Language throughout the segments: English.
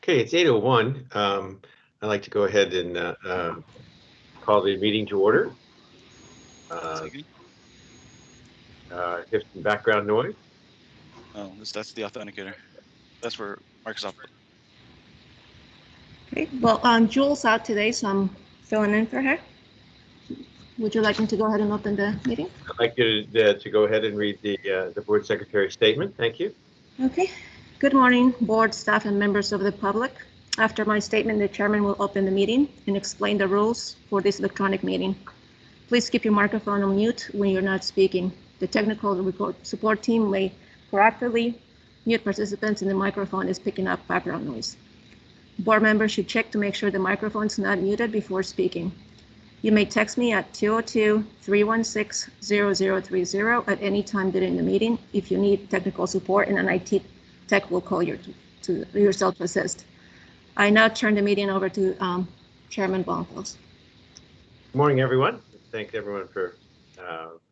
Okay, it's 8:01. I'd like to go ahead and call the meeting to order. Here's some background noise. Oh, that's the authenticator. That's where Microsoft. Okay, well, Julie's out today, so I'm filling in for her. Would you like me to go ahead and open the meeting? I'd like you to go ahead and read the board secretary's statement. Thank you. Okay. Good morning, board, staff, and members of the public. After my statement, the chairman will open the meeting and explain the rules for this electronic meeting. Please keep your microphone on mute when you're not speaking. The technical support team may proactively mute participants and the microphone is picking up background noise. Board members should check to make sure the microphone is not muted before speaking. You may text me at 202-316-0030 at any time during the meeting if you need technical support, and an IT tech will call yourself to assist. I now turn the meeting over to Chairman Bonfils. Good morning, everyone. Thank everyone for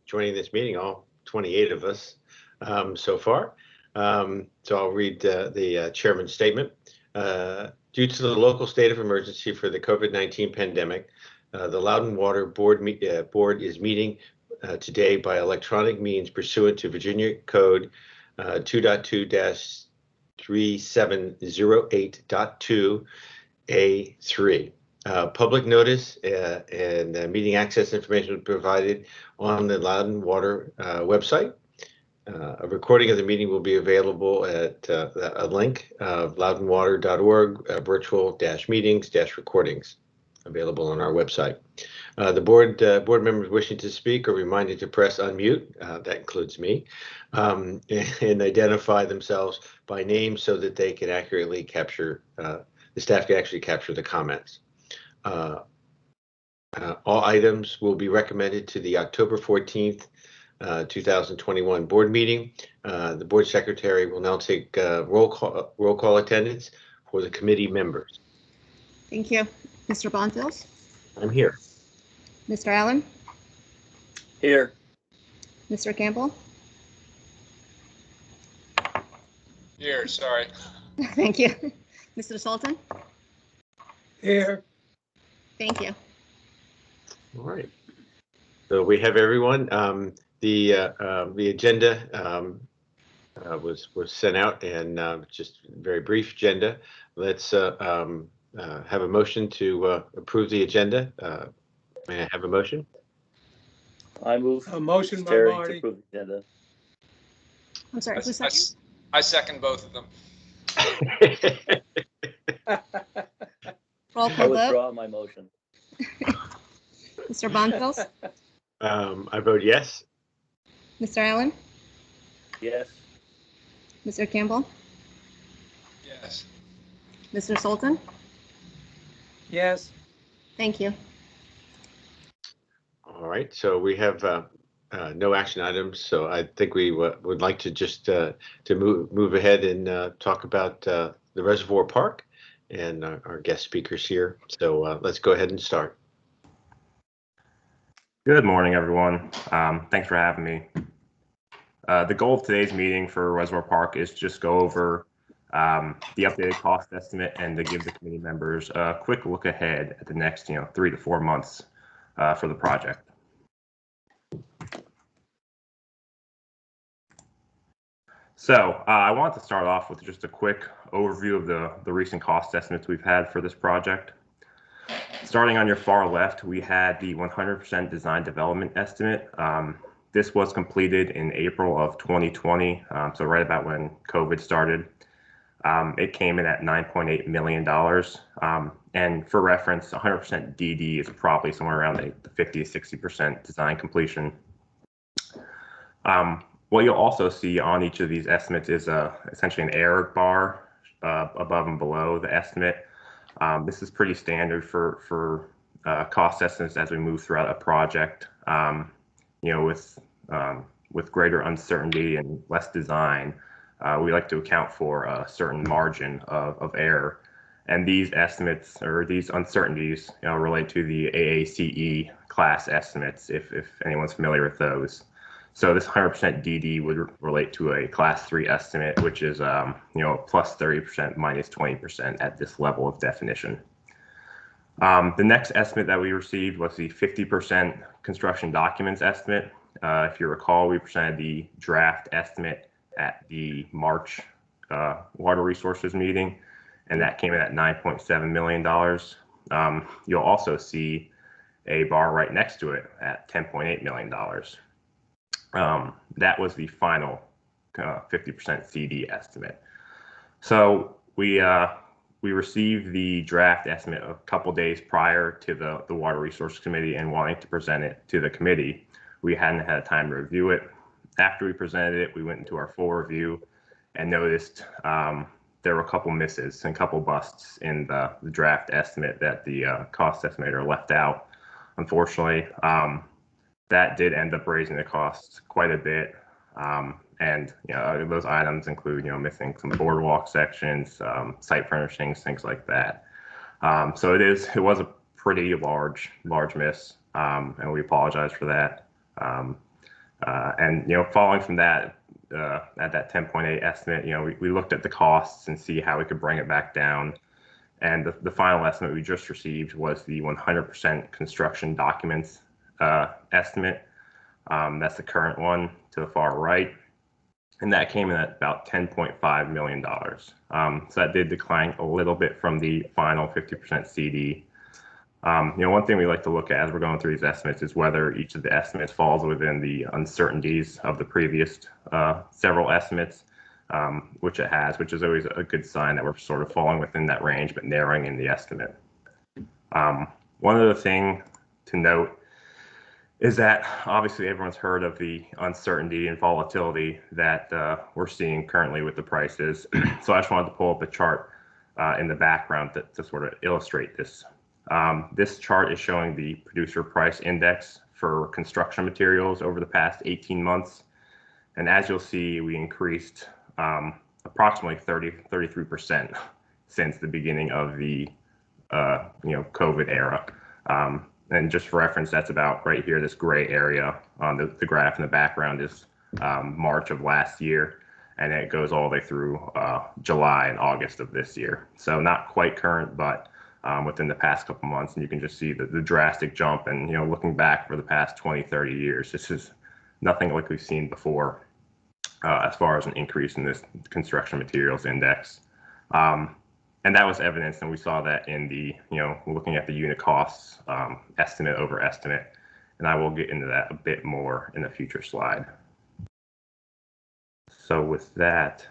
joining this meeting, all 28 of us so far. So I'll read the chairman's statement. Due to the local state of emergency for the COVID-19 pandemic, the Loudoun Water Board is meeting today by electronic means pursuant to Virginia Code 2.2-3708.2A3. Public notice and meeting access information was provided on the Loudoun Water website. A recording of the meeting will be available at a link of loudounwater.org, virtual-meetings-recordings, available on our website. The board members wishing to speak are reminded to press unmute, that includes me, and identify themselves by name so that they can accurately capture, the staff can actually capture the comments. All items will be recommended to the October 14th, 2021 board meeting. The board secretary will now take roll call attendance for the committee members. Thank you. Mr. Bonfils? I'm here. Mr. Allen? Here. Mr. Campbell? Here, sorry. Thank you. Mr. Sultan? Here. Thank you. All right. So we have everyone. The agenda was sent out, and just a very brief agenda. Let's have a motion to approve the agenda. May I have a motion? I move a motion by Terry Marty. to approve the agenda. I'm sorry, who's second? I second both of them. Roll I call vote. withdraw my motion. Mr. Bonfils? I vote yes. Mr. Allen? Yes. Mr. Campbell? Yes. Mr. Sultan? Yes. Thank you. All right. So we have no action items. So I think we would like to just to move ahead and talk about the Reservoir Park and our guest speakers here. So let's go ahead and start. Good morning, everyone. Thanks for having me. The goal of today's meeting for Reservoir Park is just go over the updated cost estimate and to give the committee members a quick look ahead at the next 3 to 4 months for the project. So I want to start off with just a quick overview of the recent cost estimates we've had for this project. Starting on your far left, we had the 100% design development estimate. This was completed in April of 2020, so right about when COVID started. It came in at $9.8 million. And for reference, 100% DD is probably somewhere around the 50 to 60% design completion. What you'll also see on each of these estimates is essentially an error bar above and below the estimate. This is pretty standard for cost estimates as we move throughout a project. With greater uncertainty and less design, we like to account for a certain margin of error. And these estimates or these uncertainties relate to the AACE class estimates, if anyone's familiar with those. So this 100% DD would relate to a class 3 estimate, which is, plus 30%, minus 20% at this level of definition. The next estimate that we received was the 50% construction documents estimate. If you recall, we presented the draft estimate at the March Water Resources meeting, and that came in at $9.7 million. You'll also see a bar right next to it at $10.8 million. That was the final 50% CD estimate. So we received the draft estimate a couple days prior to the Water Resources Committee and wanting to present it to the committee. We hadn't had time to review it. After we presented it, we went into our full review and noticed there were a couple misses and a couple busts in the draft estimate that the cost estimator left out. Unfortunately, that did end up raising the costs quite a bit. And those items include missing some boardwalk sections, site furnishings, things like that. So it was a pretty large miss, and we apologize for that. And following from that, at that 10.8 estimate, we looked at the costs and see how we could bring it back down. And the final estimate we just received was the 100% construction documents estimate. That's the current one to the far right. And that came in at about $10.5 million. So that did decline a little bit from the final 50% CD. One thing we like to look at as we're going through these estimates is whether each of the estimates falls within the uncertainties of the previous several estimates, which it has, which is always a good sign that we're sort of falling within that range, but narrowing in the estimate. One other thing to note is that obviously everyone's heard of the uncertainty and volatility that we're seeing currently with the prices. So I just wanted to pull up a chart in the background to sort of illustrate this. This chart is showing the producer price index for construction materials over the past 18 months. And as you'll see, we increased approximately 33% since the beginning of the COVID era. And just for reference, that's about right here, this gray area on the graph in the background is March of last year, and it goes all the way through July and August of this year. So not quite current, but within the past couple months, and you can just see the drastic jump. And looking back for the past 20, 30 years, this is nothing like we've seen before as far as an increase in this construction materials index. And that was evidenced, and we saw that in the, looking at the unit costs estimate over estimate. And I will get into that a bit more in a future slide. So with that,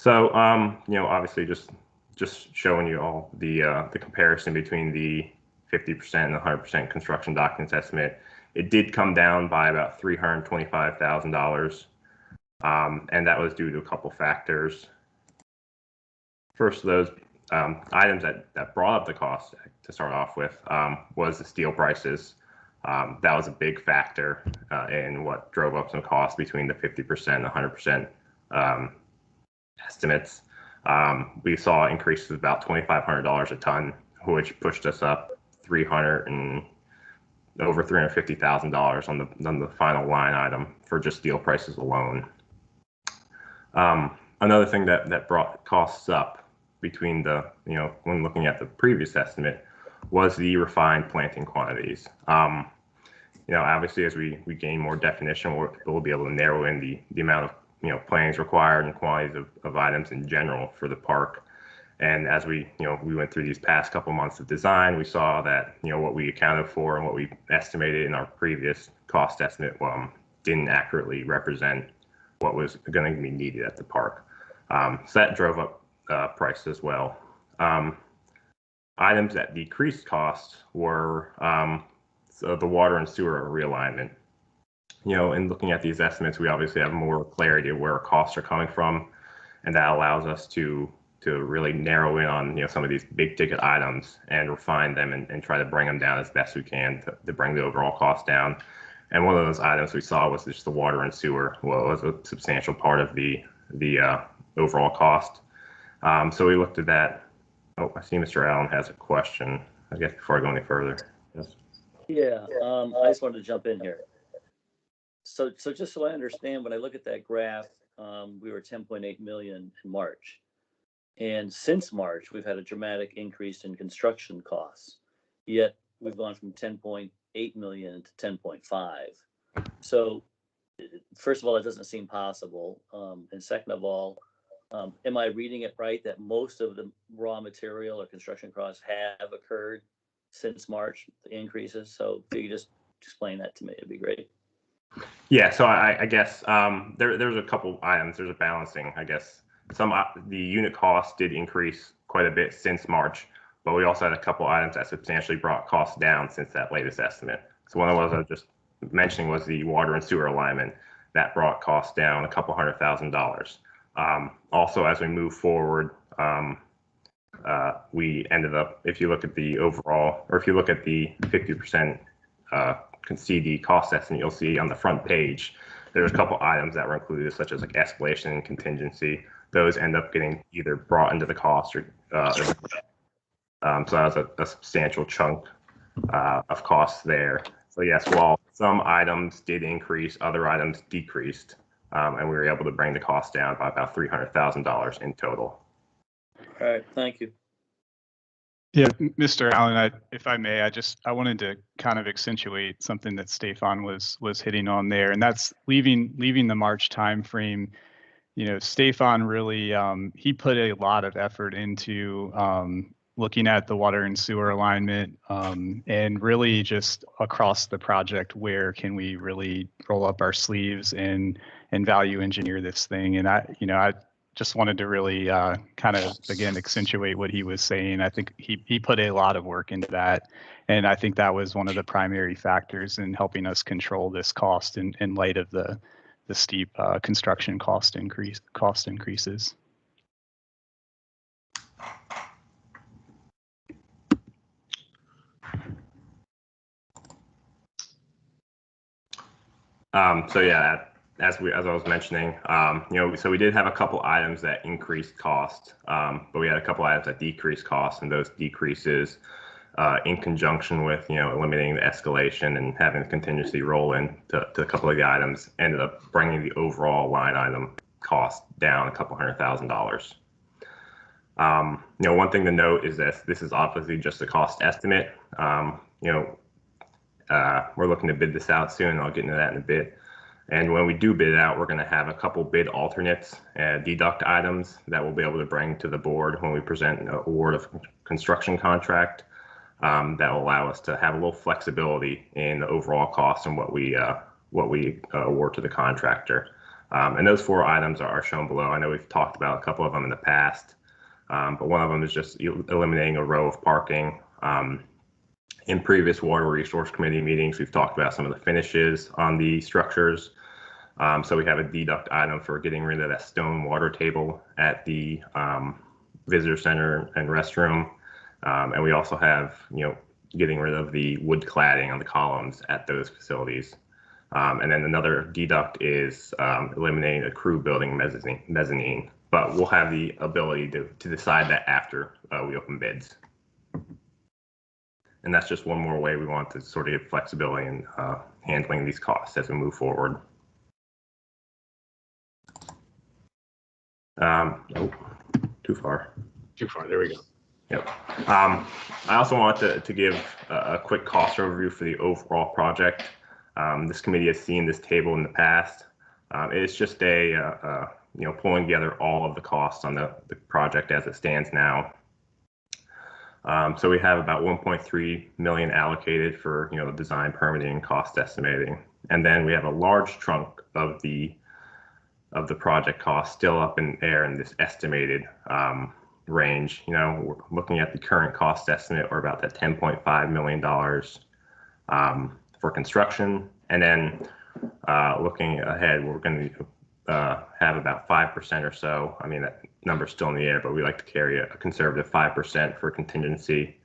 obviously just showing you all the comparison between the 50% and the 100% construction documents estimate. It did come down by about $325,000. And that was due to a couple factors. First of those items that brought up the cost to start off with was the steel prices. That was a big factor in what drove up some costs between the 50% and 100% estimates. We saw increases of about $2,500 a ton, which pushed us up over $350,000 on the final line item for just steel prices alone. Another thing that brought costs up between when looking at the previous estimate was the refined planting quantities. Obviously as we gain more definition, we'll be able to narrow in the amount of plantings required and quantities of items in general for the park. And as we went through these past couple months of design, we saw that what we accounted for and what we estimated in our previous cost estimate didn't accurately represent what was going to be needed at the park. So that drove up price as well. Items that decreased costs were the water and sewer realignment. In looking at these estimates, we obviously have more clarity of where our costs are coming from, and that allows us to really narrow in on some of these big ticket items and refine them and try to bring them down as best we can to bring the overall cost down. And one of those items we saw was just the water and sewer. Well, it was a substantial part of the overall cost. So we looked at that. Oh, I see Mr. Allen has a question. I guess before I go any further. Yes. Yeah, I just wanted to jump in here. So just so I understand, when I look at that graph, we were 10.8 million in March. And since March, we've had a dramatic increase in construction costs. Yet we've gone from 10.8 million to 10.5. So first of all, it doesn't seem possible. And second of all, am I reading it right that most of the raw material or construction costs have occurred since March, the increases? So if you could just explain that to me, it'd be great. Yeah, so I guess there's a couple items. There's a balancing, I guess. The unit cost did increase quite a bit since March, but we also had a couple items that substantially brought costs down since that latest estimate. So one of those I was just mentioning was the water and sewer alignment that brought costs down $200,000. Also, as we move forward, we ended up, if you look at the overall, or if you look at the 50% CD cost estimate, you'll see on the front page, there's a couple items that were included, such as like escalation and contingency. Those end up getting either brought into the cost or so that was a substantial chunk of costs there. So yes, while some items did increase, other items decreased, and we were able to bring the cost down by about $300,000 in total. All right, thank you. Yeah, Mr. Allen, if I may, I wanted to kind of accentuate something that Stefan was hitting on there, and that's leaving the March timeframe. You know, Stefan really he put a lot of effort into looking at the water and sewer alignment, and really just across the project, where can we really roll up our sleeves and value engineer this thing. And I just wanted to really kind of, again, accentuate what he was saying. I think he put a lot of work into that. And I think that was one of the primary factors in helping us control this cost in light of the steep construction cost increases. So yeah, as I was mentioning, so we did have a couple items that increased cost, but we had a couple items that decreased cost, and those decreases, in conjunction with eliminating the escalation and having the contingency roll in to a couple of the items, ended up bringing the overall line item cost down $200,000. One thing to note is that this is obviously just a cost estimate. We're looking to bid this out soon. I'll get into that in a bit. And when we do bid it out, we're going to have a couple bid alternates and deduct items that we'll be able to bring to the board when we present an award of construction contract. That will allow us to have a little flexibility in the overall cost and what we award to the contractor. And those four items are shown below. I know we've talked about a couple of them in the past, but one of them is just eliminating a row of parking. In previous Water Resource Committee meetings, we've talked about some of the finishes on the structures. So we have a deduct item for getting rid of that stone water table at the visitor center and restroom. And we also have, getting rid of the wood cladding on the columns at those facilities. And then another deduct is eliminating a crew building mezzanine. But we'll have the ability to decide that after we open bids. And that's just one more way we want to sort of get flexibility in handling these costs as we move forward. Too far. Too far. There we go. Yep. I also wanted to give a quick cost overview for the overall project. This committee has seen this table in the past. It's just pulling together all of the costs on the project as it stands now. So we have about 1.3 million allocated for the design, permitting, and cost estimating, and then we have a large chunk of the project cost still up in air in this estimated range. We're looking at the current cost estimate, we're about that $10.5 million for construction, and then looking ahead, we're going to have about 5% or so. I mean, that number's still in the air, but we like to carry a conservative 5% for contingency.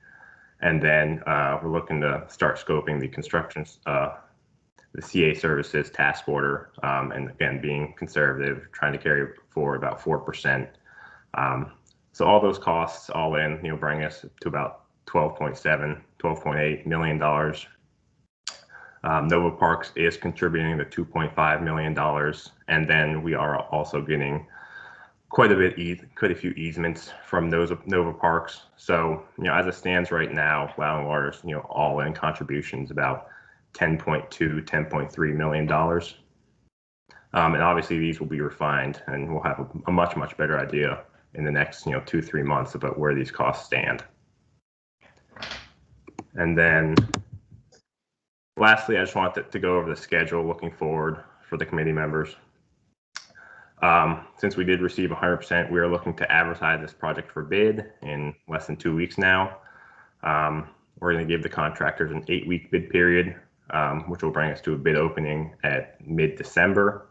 And then we're looking to start scoping the construction, the CA services task order, and again, being conservative, trying to carry forward about 4%. So all those costs all in, bring us to about $12.8 million Nova Parks is contributing the $2.5 million, and then we are also getting quite a few easements from those Nova Parks. So, as it stands right now, Loudon Water's, all-in contributions about $10.3 million. And obviously these will be refined, and we'll have a much, much better idea in the next, 2-3 months about where these costs stand. And then lastly, I just wanted to go over the schedule looking forward for the committee members. Since we did receive 100%, we are looking to advertise this project for bid in less than 2 weeks now. We're going to give the contractors an 8-week bid period, which will bring us to a bid opening at mid-December.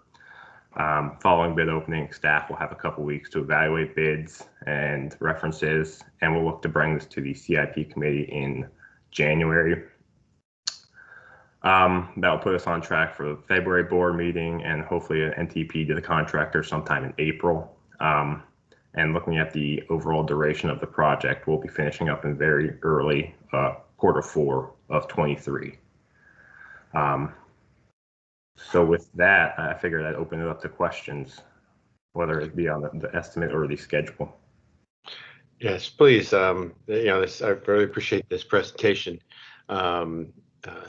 Following bid opening, staff will have a couple weeks to evaluate bids and references, and we'll look to bring this to the CIP committee in January. That will put us on track for the February board meeting and hopefully an NTP to the contractor sometime in April. And looking at the overall duration of the project, we'll be finishing up in very early Q4 of 23. So with that, I figured I'd open it up to questions, whether it be on the estimate or the schedule. Yes, please. I really appreciate this presentation.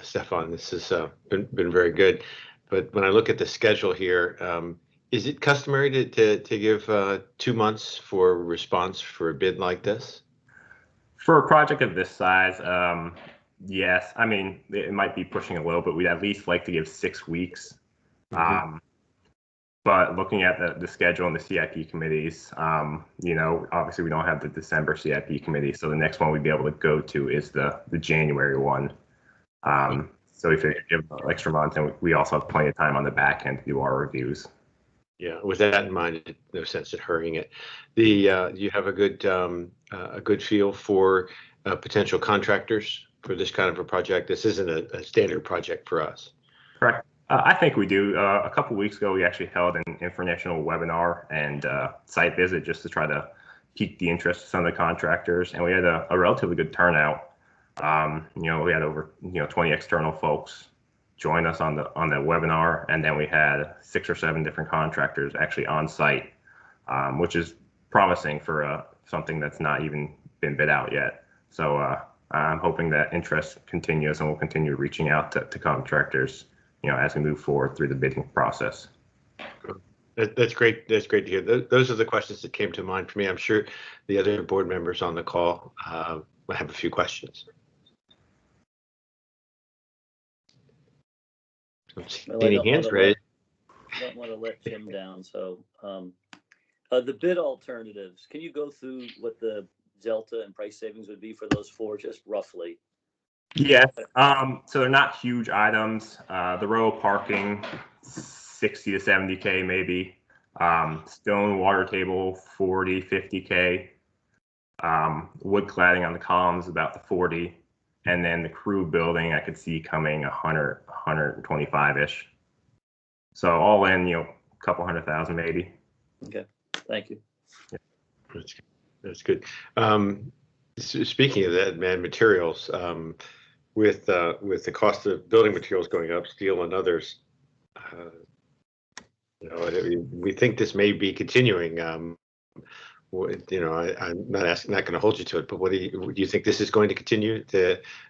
Stefan, this has been very good. But when I look at the schedule here, is it customary to give 2 months for response for a bid like this? For a project of this size, yes. I mean, it might be pushing a little, but we'd at least like to give 6 weeks. Mm-hmm. But looking at the schedule and the CIP committees, obviously we don't have the December CIP committee, so the next one we'd be able to go to is the January one. So we figured give an extra month, and we also have plenty of time on the back end to do our reviews. Yeah, with that in mind, no sense in hurrying it. You have a good feel for potential contractors for this kind of a project. This isn't a standard project for us. Correct. I think we do. A couple weeks ago, we actually held an informational webinar and site visit just to try to pique the interest of some of the contractors, and we had a relatively good turnout. We had over 20 external folks join us on the webinar, and then we had 6 or 7 different contractors actually on site, which is promising for something that's not even been bid out yet. So I'm hoping that interest continues, and we'll continue reaching out to contractors, as we move forward through the bidding process. That's great. That's great to hear. Those are the questions that came to mind for me. I'm sure the other board members on the call will have a few questions. Any hands raised? I don't want to let Jim down. So the bid alternatives, can you go through what the delta and price savings would be for those 4, just roughly? Yes. So they're not huge items. The row parking, 60 to 70K maybe. Stone water table, 40, 50K. Wood cladding on the columns, about the 40. And then the crew building, I could see coming 100, 125-ish. So all in, a couple $100,000 maybe. Okay, thank you. Yeah. That's good. Speaking of that, materials, with the cost of building materials going up, steel and others, we think this may be continuing. I'm not going to hold you to it, but do you think this is going to continue,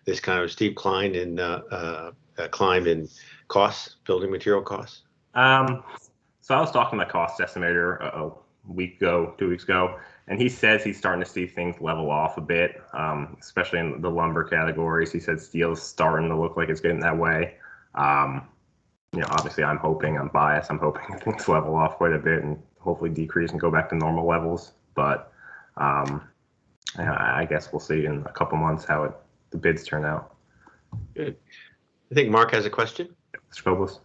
this kind of steep climb in costs, building material costs? So I was talking to my cost estimator a week ago, 2 weeks ago, and he says he's starting to see things level off a bit, especially in the lumber categories. He said steel is starting to look like it's getting that way. Obviously I'm biased. I'm hoping things level off quite a bit and hopefully decrease and go back to normal levels. But I guess we'll see in a couple months how the bids turn out. Good. I think Mark has a question. Mr. Koblis.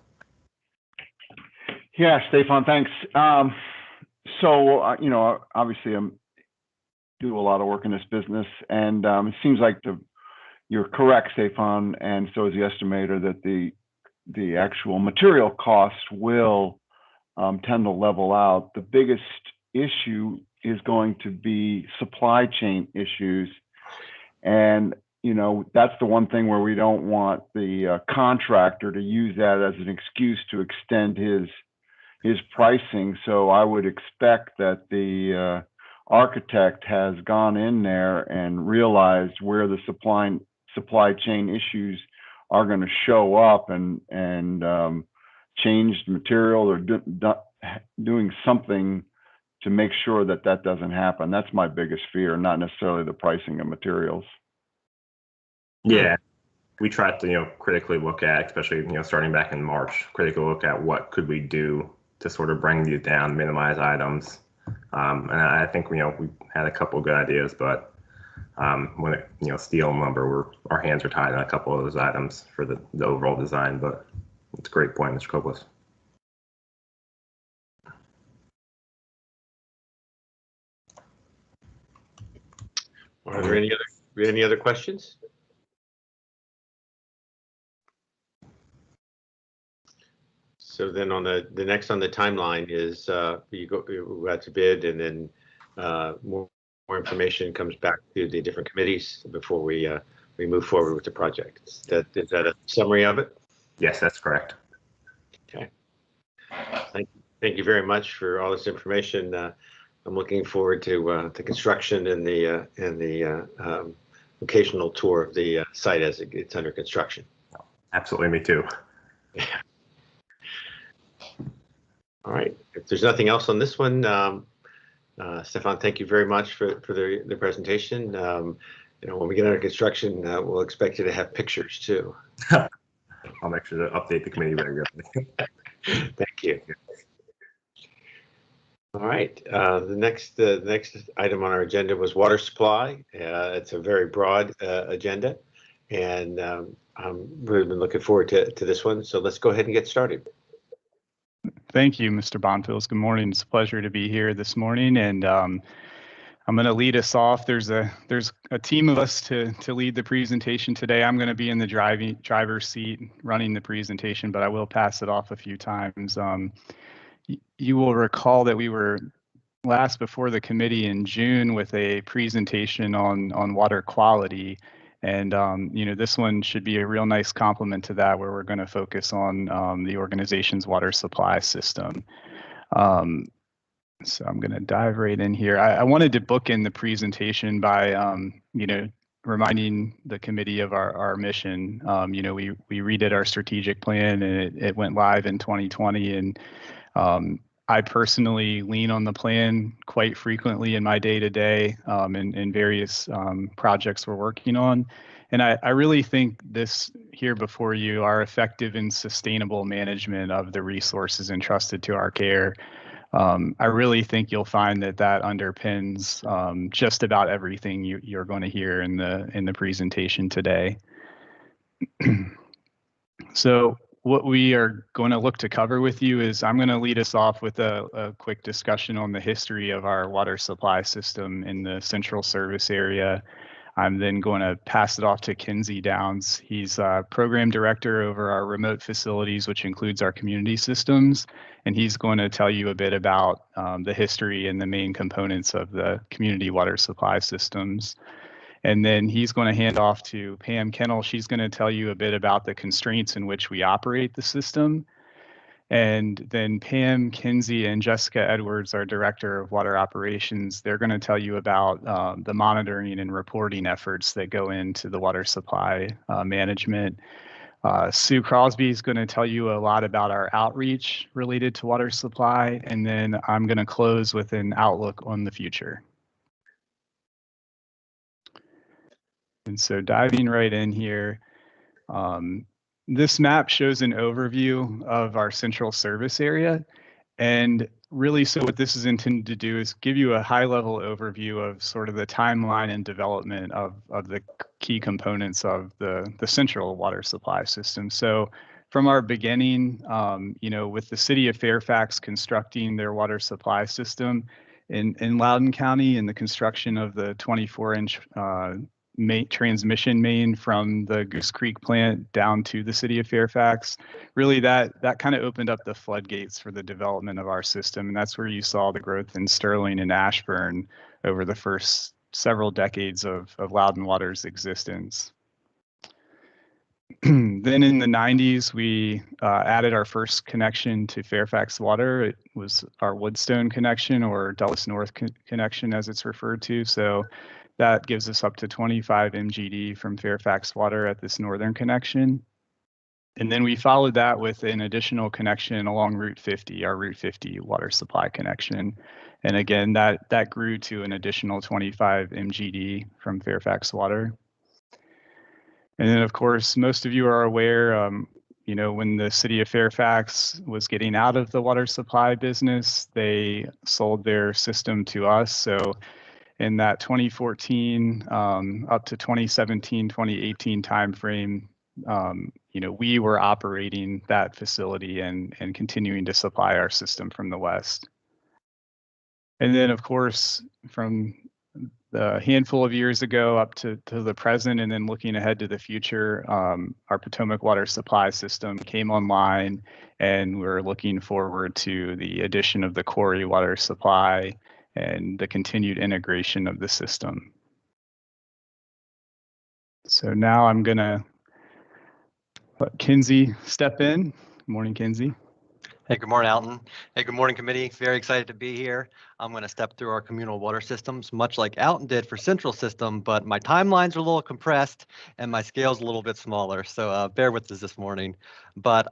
Yeah, Stefan, thanks. So, obviously I do a lot of work in this business, and it seems like you're correct, Stefan, and so is the estimator, that the actual material costs will tend to level out. The biggest issue is going to be supply chain issues. And you know, that's the one thing where we don't want the contractor to use that as an excuse to extend his pricing. So I would expect that the architect has gone in there and realized where the supply chain issues are going to show up and changed material or doing something to make sure that that doesn't happen. That's my biggest fear, not necessarily the pricing of materials. Yeah, we tried to, critically look at, especially, starting back in March, critically look at what could we do to sort of bring these down, minimize items. And I think, we had a couple of good ideas, but when it, steel and lumber, our hands are tied on a couple of those items for the overall design, but it's a great point, Mr. Koplis. Are there any other questions? So then on the next on the timeline is you go out to bid, and then more information comes back to the different committees before we move forward with the project. Is that a summary of it? Yes, that's correct. Okay. Thank you very much for all this information. I'm looking forward to the construction and the occasional tour of the site as it's under construction. Absolutely, me too. Yeah. All right. If there's nothing else on this one, Stefan, thank you very much for the presentation. When we get under construction, we'll expect you to have pictures too. I'll make sure to update the committee regularly. Thank you. All right. The next item on our agenda was water supply. It's a very broad agenda, and I'm really been looking forward to this one. So let's go ahead and get started. Thank you, Mr. Bonfils. Good morning. It's a pleasure to be here this morning, and I'm going to lead us off. There's a team of us to lead the presentation today. I'm going to be in the driver's seat running the presentation, but I will pass it off a few times. You will recall that we were last before the committee in June with a presentation on water quality. And, this one should be a real nice complement to that, where we're going to focus on the organization's water supply system. So I'm going to dive right in here. I wanted to bookend the presentation by, reminding the committee of our mission. We redid our strategic plan, and it went live in 2020. And I personally lean on the plan quite frequently in my day-to-day in various projects we're working on. And I really think this here before you are effective and sustainable management of the resources entrusted to our care. I really think you'll find that underpins just about everything you're going to hear in the presentation today. So what we are going to look to cover with you is I'm going to lead us off with a quick discussion on the history of our water supply system in the central service area. I'm then going to pass it off to Kinsey Downs. He's program director over our remote facilities, which includes our community systems. And he's going to tell you a bit about the history and the main components of the community water supply systems. And then he's going to hand off to Pam Kennel. She's going to tell you a bit about the constraints in which we operate the system. And then Pam, Kinsey, and Jessica Edwards, our director of water operations, they're going to tell you about the monitoring and reporting efforts that go into the water supply management. Sue Crosby is going to tell you a lot about our outreach related to water supply. And then I'm going to close with an outlook on the future. And so diving right in here, this map shows an overview of our central service area. And really, so what this is intended to do is give you a high-level overview of sort of the timeline and development of the key components of the central water supply system. So from our beginning, with the city of Fairfax constructing their water supply system in Loudoun County, and the construction of the 24-inch transmission main from the Goose Creek plant down to the city of Fairfax, really that kind of opened up the floodgates for the development of our system. And that's where you saw the growth in Sterling and Ashburn over the first several decades of Loudoun Water's existence. Then in the 90s, we added our first connection to Fairfax Water. It was our Woodstone connection, or Dulles North connection as it's referred to. So that gives us up to 25 MGD from Fairfax Water at this northern connection. And then we followed that with an additional connection along Route 50, our Route 50 water supply connection. And again, that grew to an additional 25 MGD from Fairfax Water. And then, of course, most of you are aware, you know, when the city of Fairfax was getting out of the water supply business, they sold their system to us. So in that 2014 up to 2017, 2018 timeframe, you know, we were operating that facility and continuing to supply our system from the west. And then, of course, from the handful of years ago up to the present, and then looking ahead to the future, our Potomac water supply system came online, and we're looking forward to the addition of the Quarry water supply and the continued integration of the system. So now I'm gonna let Kinsey step in. Good morning, Kinsey. Hey, good morning, Alton. Hey, good morning, committee. Very excited to be here. I'm going to step through our communal water systems, much like Alton did for Central System, but my timelines are a little compressed and my scale's a little bit smaller, so bear with us this morning. But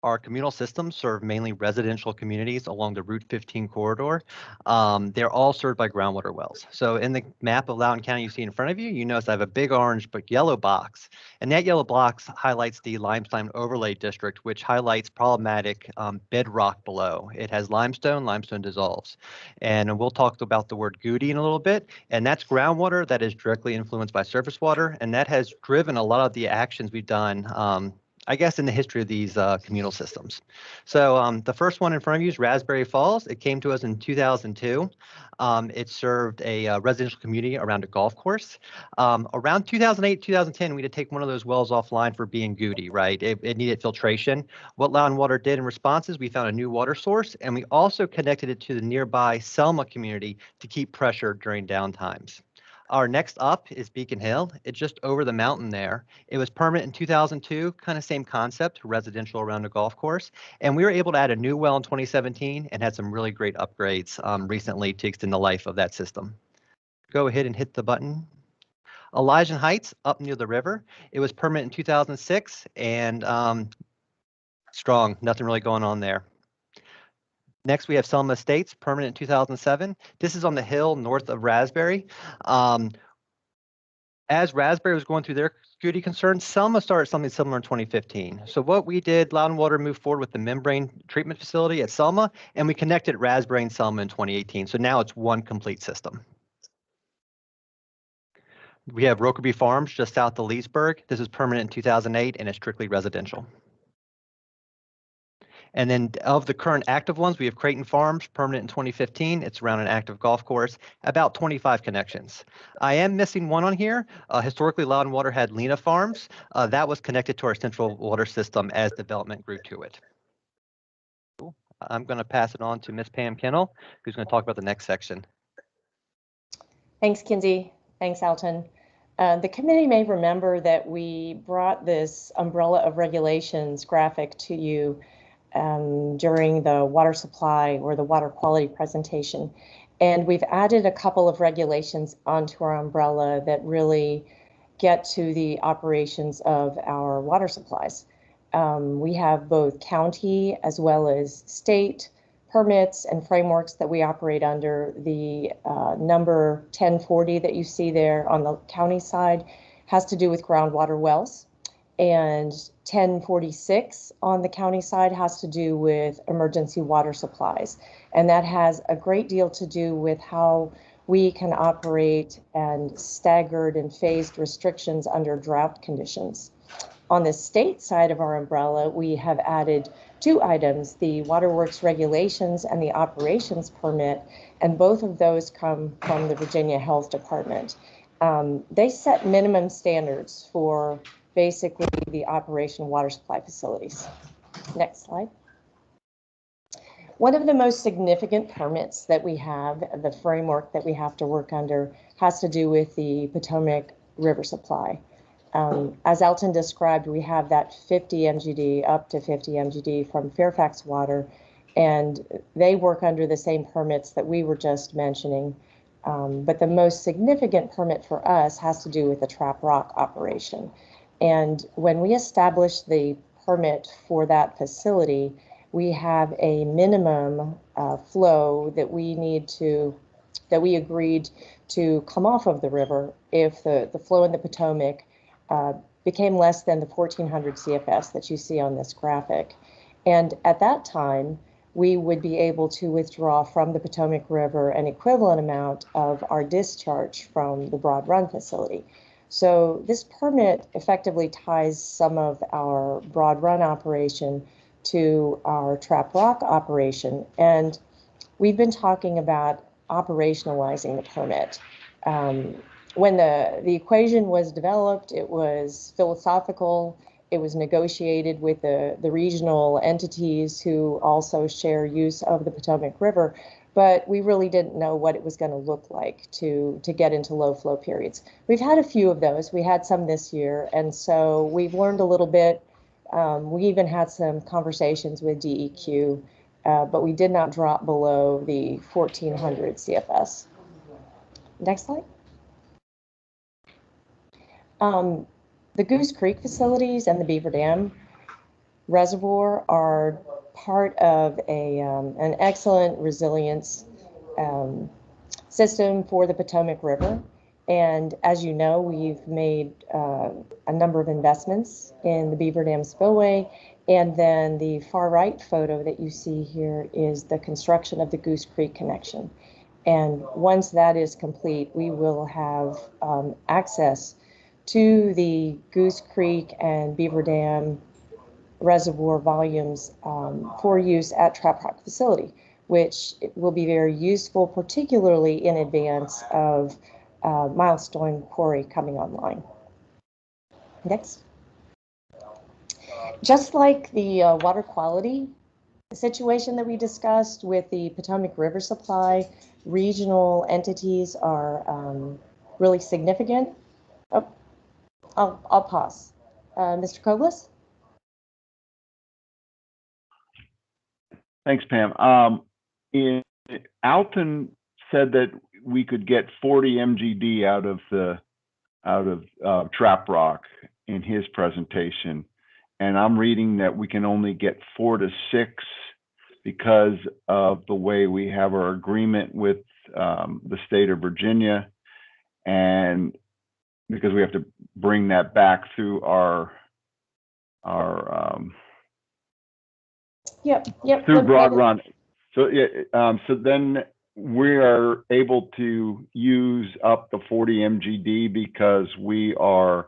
our communal systems serve mainly residential communities along the Route 15 corridor. They're all served by groundwater wells. So in the map of Loudoun County you see in front of you, you notice I have a big orange but yellow box. And that yellow box highlights the limestone overlay district, which highlights problematic bedrock below. It has limestone dissolves. And we'll talk about the word goody in a little bit. And that's groundwater that is directly influenced by surface water. And that has driven a lot of the actions we've done I guess in the history of these communal systems. So the first one in front of you is Raspberry Falls. It came to us in 2002. It served a residential community around a golf course. Around 2008, 2010, we had to take one of those wells offline for being goody, right? It needed filtration. What Loudoun Water did in response is we found a new water source, and we also connected it to the nearby Selma community to keep pressure during downtimes. Our next up is Beacon Hill. It's just over the mountain there. It was permanent in 2002, kind of same concept, residential around a golf course. And we were able to add a new well in 2017 and had some really great upgrades recently to extend the life of that system. Go ahead and hit the button. Elijah Heights, up near the river. It was permanent in 2006 and strong, nothing really going on there. Next, we have Selma Estates, permanent in 2007. This is on the hill north of Raspberry. As Raspberry was going through their security concerns, Selma started something similar in 2015. So what we did, Loudoun Water moved forward with the membrane treatment facility at Selma, and we connected Raspberry and Selma in 2018. So now it's one complete system. We have Rokeby Farms just south of Leesburg. This is permanent in 2008 and it's strictly residential. And then of the current active ones, we have Creighton Farms, permanent in 2015. It's around an active golf course, about 25 connections. I am missing one on here. Historically, Loudoun Water had Lena Farms. That was connected to our central water system as development grew to it. Cool. I'm going to pass it on to Ms. Pam Kennel, who's going to talk about the next section. Thanks, Kinsey. Thanks, Alton. The committee may remember that we brought this umbrella of regulations graphic to you during the water supply or the water quality presentation. And we've added a couple of regulations onto our umbrella that really get to the operations of our water supplies. We have both county as well as state permits and frameworks that we operate under. The number 1040 that you see there on the county side has to do with groundwater wells. And 1046 on the county side has to do with emergency water supplies. And that has a great deal to do with how we can operate and staggered and phased restrictions under drought conditions. On the state side of our umbrella, we have added two items, the Waterworks regulations and the operations permit, and both of those come from the Virginia Health Department. They set minimum standards for basically the operation of water supply facilities. Next slide. One of the most significant permits that we have, the framework that we have to work under, has to do with the Potomac River supply. As Elton described, we have that 50 MGD, up to 50 MGD from Fairfax Water, and they work under the same permits that we were just mentioning. But the most significant permit for us has to do with the trap rock operation. And when we established the permit for that facility, we have a minimum flow that we agreed to come off of the river if the flow in the Potomac became less than the 1400 CFS that you see on this graphic. And at that time, we would be able to withdraw from the Potomac River an equivalent amount of our discharge from the Broad Run facility. So this permit effectively ties some of our Broad Run operation to our trap rock operation. And we've been talking about operationalizing the permit. When the equation was developed, it was philosophical. It was negotiated with the regional entities who also share use of the Potomac River, but we really didn't know what it was going to look like to get into low flow periods. We've had a few of those. We had some this year, and so we've learned a little bit. We even had some conversations with DEQ, but we did not drop below the 1400 CFS. Next slide. The Goose Creek facilities and the Beaver Dam reservoir are part of an excellent resilience system for the Potomac River. And as you know, we've made a number of investments in the Beaver Dam spillway. And then the far right photo that you see here is the construction of the Goose Creek connection. And once that is complete, we will have access to the Goose Creek and Beaver Dam reservoir volumes for use at Trap Rock facility, which will be very useful, particularly in advance of Milestone Quarry coming online. Next. Just like the water quality situation that we discussed with the Potomac River supply, regional entities are really significant. Oh, I'll pause. Mr. Koblis? Thanks, Pam. Alton said that we could get 40 MGD out of Trap Rock in his presentation, and I'm reading that we can only get 4 to 6 because of the way we have our agreement with the state of Virginia, and because we have to bring that back through our through Broad Run. So so then we are able to use up the 40 MGD because we will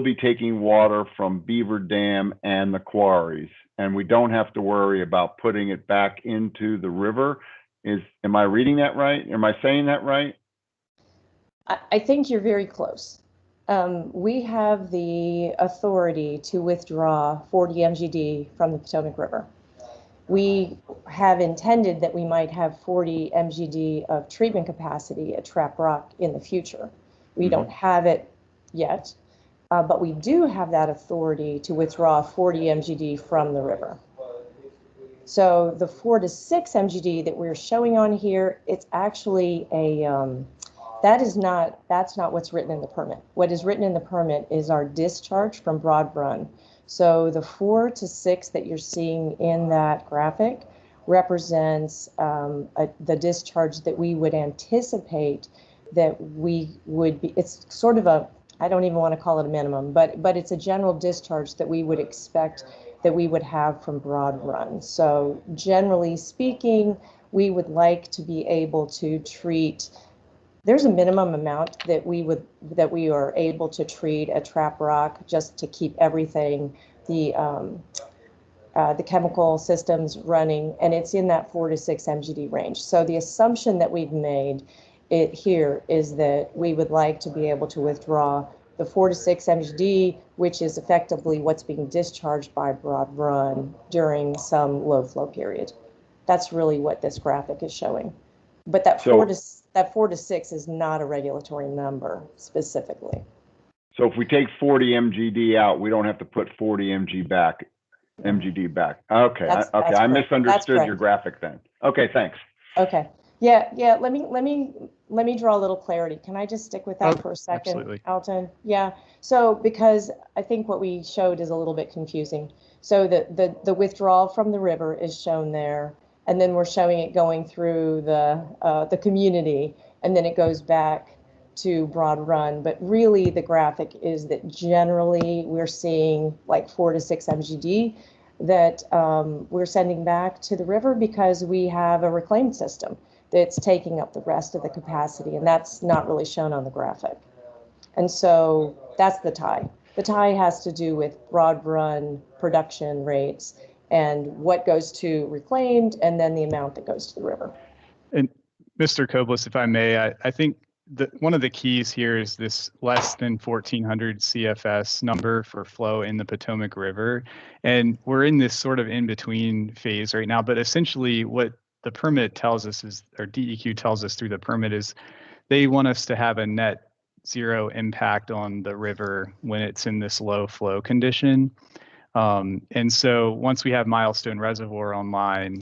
be taking water from Beaver Dam and the quarries, and we don't have to worry about putting it back into the river. Am I reading that right? Am I saying that right? I think you're very close. We have the authority to withdraw 40 MGD from the Potomac River. We have intended that we might have 40 MGD of treatment capacity at Trap Rock in the future. We don't have it yet, but we do have that authority to withdraw 40 MGD from the river. So the 4 to 6 MGD that we're showing on here, it's actually that's not what's written in the permit. What is written in the permit is our discharge from Broad Run. So the 4 to 6 that you're seeing in that graphic represents the discharge that we would anticipate that we would be. It's sort of I don't even want to call it a minimum, but it's a general discharge that we would expect that we would have from Broad Run. So generally speaking, we would like to be able to treat. There's a minimum amount that we are able to treat at Trap Rock just to keep everything, the chemical systems running, and it's in that 4 to 6 MGD range. So the assumption that we've made here is that we would like to be able to withdraw the 4 to 6 MGD, which is effectively what's being discharged by Broad Run during some low flow period. That's really what this graphic is showing. But that So- 4 to 6 is not a regulatory number specifically. So if we take 40 MGD out, we don't have to put 40 MGD back. Okay, That's I correct. misunderstood That's your correct. graphic then. Okay, thanks. Okay. Yeah. Let me draw a little clarity. Can I just stick with that for a second, absolutely. Alton? Yeah. So because I think what we showed is a little bit confusing. So the withdrawal from the river is shown there, and then we're showing it going through the community, and then it goes back to Broad Run. But really, the graphic is that generally we're seeing like 4 to 6 MGD that we're sending back to the river because we have a reclaim system that's taking up the rest of the capacity, and that's not really shown on the graphic. And so that's the tie. The tie has to do with Broad Run production rates and what goes to reclaimed, and then the amount that goes to the river. And Mr. Koblis, if I may, I think one of the keys here is this less than 1400 CFS number for flow in the Potomac River. And we're in this sort of in-between phase right now, but essentially what the permit tells us is, or DEQ tells us through the permit, is they want us to have a net zero impact on the river when it's in this low flow condition. And so once we have Milestone Reservoir online,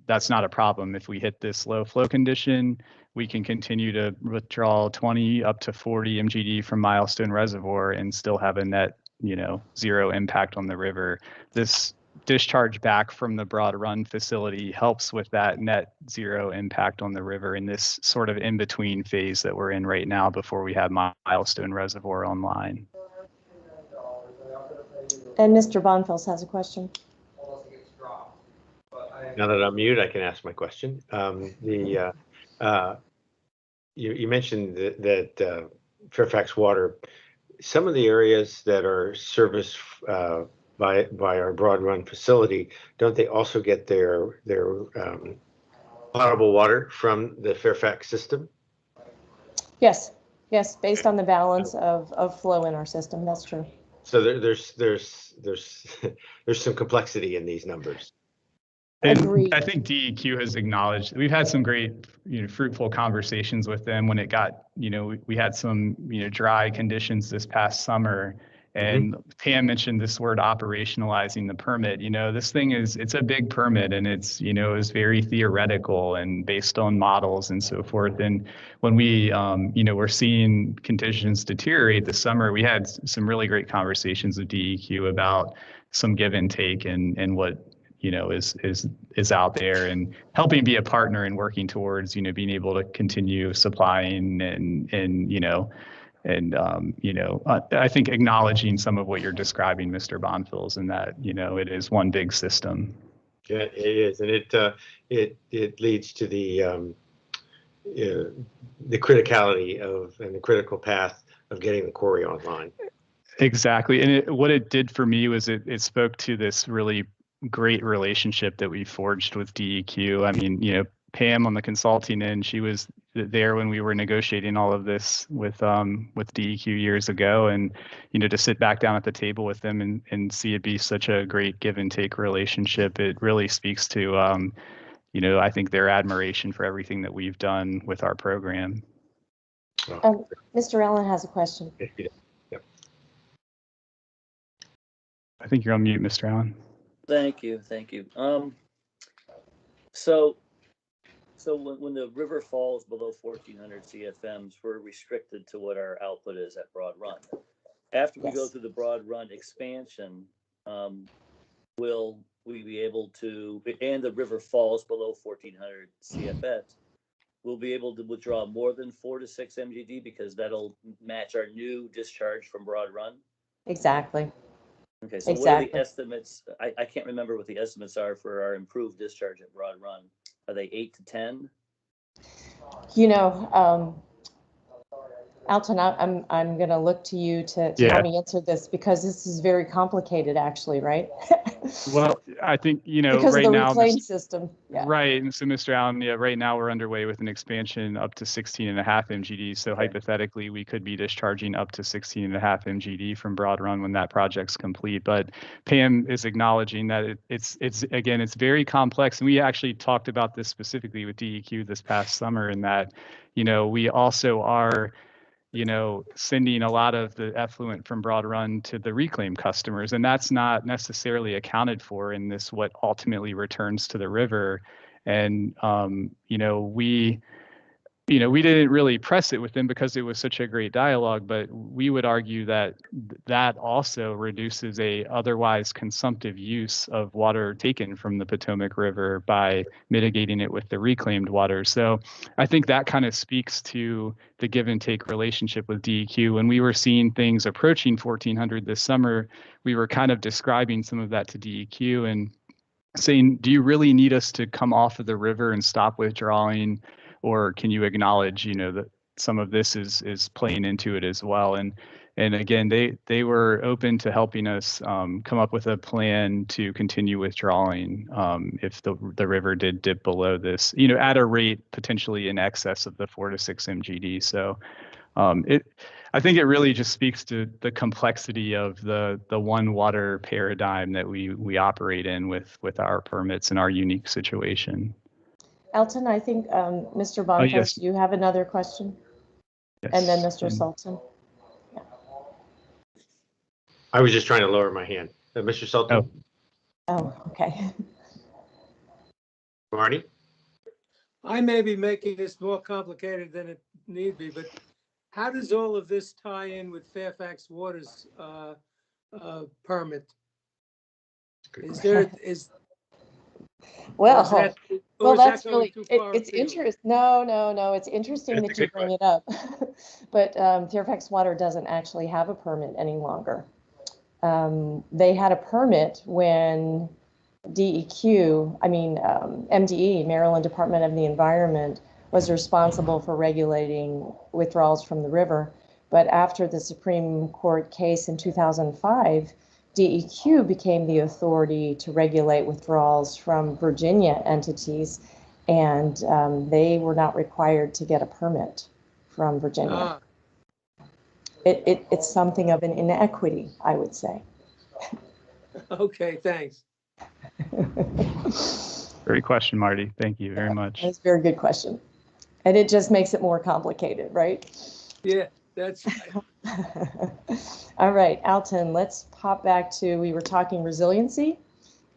that's not a problem. If we hit this low flow condition, we can continue to withdraw 20 up to 40 MGD from Milestone Reservoir and still have a net, zero impact on the river. This discharge back from the Broad Run facility helps with that net zero impact on the river in this sort of in-between phase that we're in right now before we have Milestone Reservoir online. And Mr. Bonfils has a question. Now that I'm mute, I can ask my question. You mentioned that Fairfax Water, some of the areas that are serviced by our Broad Run facility, don't they also get their potable water from the Fairfax system? Yes, based on the balance of flow in our system, that's true. So there's some complexity in these numbers. And Agreed. I think DEQ has acknowledged, we've had some great, fruitful conversations with them when it got, we had some, dry conditions this past summer. And Pam mentioned this word operationalizing the permit. This thing it's a big permit, and it's, is very theoretical and based on models and so forth. And when we, we're seeing conditions deteriorate this summer, we had some really great conversations with DEQ about some give and take and what, is out there, and helping be a partner and working towards, being able to continue supplying I think acknowledging some of what you're describing, Mr. Bonfils, and that, it is one big system. Yeah, it is, and it leads to the criticality and the critical path of getting the quarry online. Exactly, and what it did for me was it spoke to this really great relationship that we forged with DEQ. I mean, Pam on the consulting end, she was there when we were negotiating all of this with DEQ years ago, and to sit back down at the table with them and see it be such a great give and take relationship, it really speaks to I think their admiration for everything that we've done with our program. Mr. Allen has a question. Yep. I think you're on mute, Mr. Allen. Thank you. So when the river falls below 1400 CFMs, we're restricted to what our output is at Broad Run. After we go through the Broad Run expansion, will we be able to, and the river falls below 1400 CFS, we'll be able to withdraw more than 4 to 6 MGD because that'll match our new discharge from Broad Run? Exactly. Okay, so what are the estimates? I can't remember what the estimates are for our improved discharge at Broad Run. Are they 8 to 10? Alton, I'm going to look to you to Yeah. help me answer this because this is very complicated, actually, right? Well, I think, because right of the now, reclaim system. Yeah. right. And so, Mr. Allen, yeah, right now we're underway with an expansion up to 16.5 MGD. So hypothetically, we could be discharging up to 16.5 MGD from Broad Run when that project's complete. But Pam is acknowledging that it's very complex. And we actually talked about this specifically with DEQ this past summer, in that, we also are sending a lot of the effluent from Broad Run to the reclaim customers, and that's not necessarily accounted for in this, what ultimately returns to the river. And, we didn't really press it with them because it was such a great dialogue, but we would argue that that also reduces a otherwise consumptive use of water taken from the Potomac River by mitigating it with the reclaimed water. So I think that kind of speaks to the give and take relationship with DEQ. When we were seeing things approaching 1400 this summer, we were kind of describing some of that to DEQ and saying, do you really need us to come off of the river and stop withdrawing? Or can you acknowledge, that some of this is playing into it as well? And again, they were open to helping us come up with a plan to continue withdrawing if the river did dip below this, at a rate potentially in excess of the 4 to 6 MGD. So I think it really just speaks to the complexity of the one water paradigm that we operate in with our permits and our unique situation. Alton, I think Mr. Bonfils, yes. you have another question? Yes. And then Mr. Sultan. Yeah. I was just trying to lower my hand. Mr. Sultan? Oh, okay. Marty? I may be making this more complicated than it need be, but how does all of this tie in with Fairfax Water's permit? Well, that's really, it's interesting. No, it's interesting that you bring it up. But Fairfax Water doesn't actually have a permit any longer. They had a permit when MDE, Maryland Department of the Environment, was responsible for regulating withdrawals from the river. But after the Supreme Court case in 2005, DEQ became the authority to regulate withdrawals from Virginia entities, and they were not required to get a permit from Virginia. It's something of an inequity, I would say. Okay, thanks. Great question, Marty. Thank you very much. That's a very good question. And it just makes it more complicated, right? Yeah, that's right. All right, Alton, let's pop back to, we were talking resiliency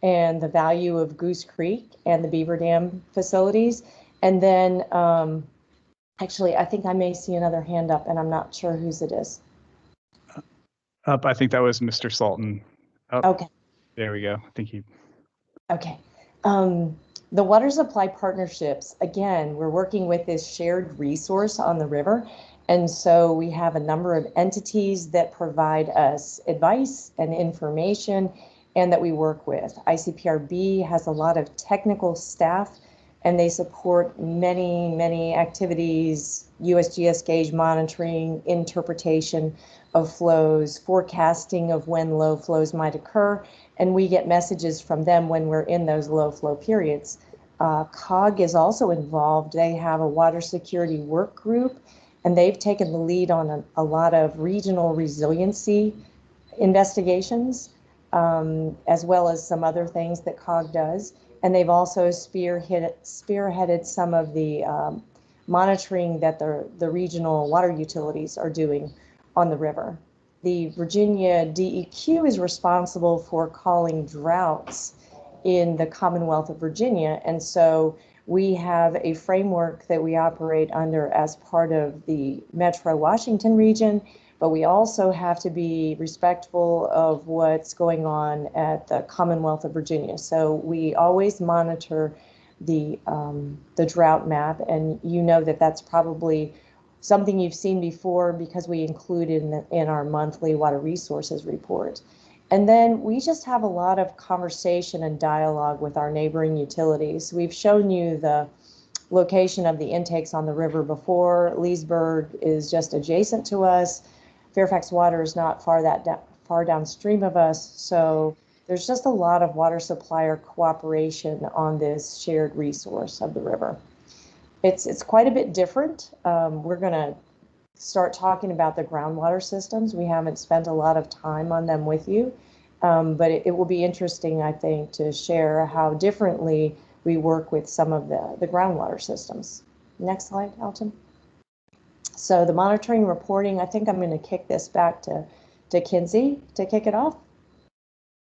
and the value of Goose Creek and the Beaver Dam facilities. And then, actually, I think I may see another hand up, and I'm not sure whose it is. I think that was Mr. Sultan. Okay. There we go. Thank you. Okay. The water supply partnerships, again, we're working with this shared resource on the river. And so we have a number of entities that provide us advice and information and that we work with. ICPRB has a lot of technical staff, and they support many activities, USGS gauge monitoring, interpretation of flows, forecasting of when low flows might occur, and we get messages from them when we're in those low flow periods. COG is also involved. They have a water security work group, and they've taken the lead on a lot of regional resiliency investigations, as well as some other things that COG does. And they've also spearheaded some of the monitoring that the regional water utilities are doing on the river. The Virginia DEQ is responsible for calling droughts in the Commonwealth of Virginia. And so we have a framework that we operate under as part of the Metro Washington region, but we also have to be respectful of what's going on at the Commonwealth of Virginia. So we always monitor the drought map, and you know that that's probably something you've seen before because we include it in our monthly water resources report. And then we just have a lot of conversation and dialogue with our neighboring utilities. We've shown you the location of the intakes on the river before. Leesburg is just adjacent to us. Fairfax Water is not far downstream of us. So there's just a lot of water supplier cooperation on this shared resource of the river. It's quite a bit different. We're going to start talking about the groundwater systems. We haven't spent a lot of time on them with you, but it will be interesting, I think, to share how differently we work with some of the groundwater systems. Next slide, Alton. So the monitoring reporting, I think I'm going to kick this back to Kinsey to kick it off.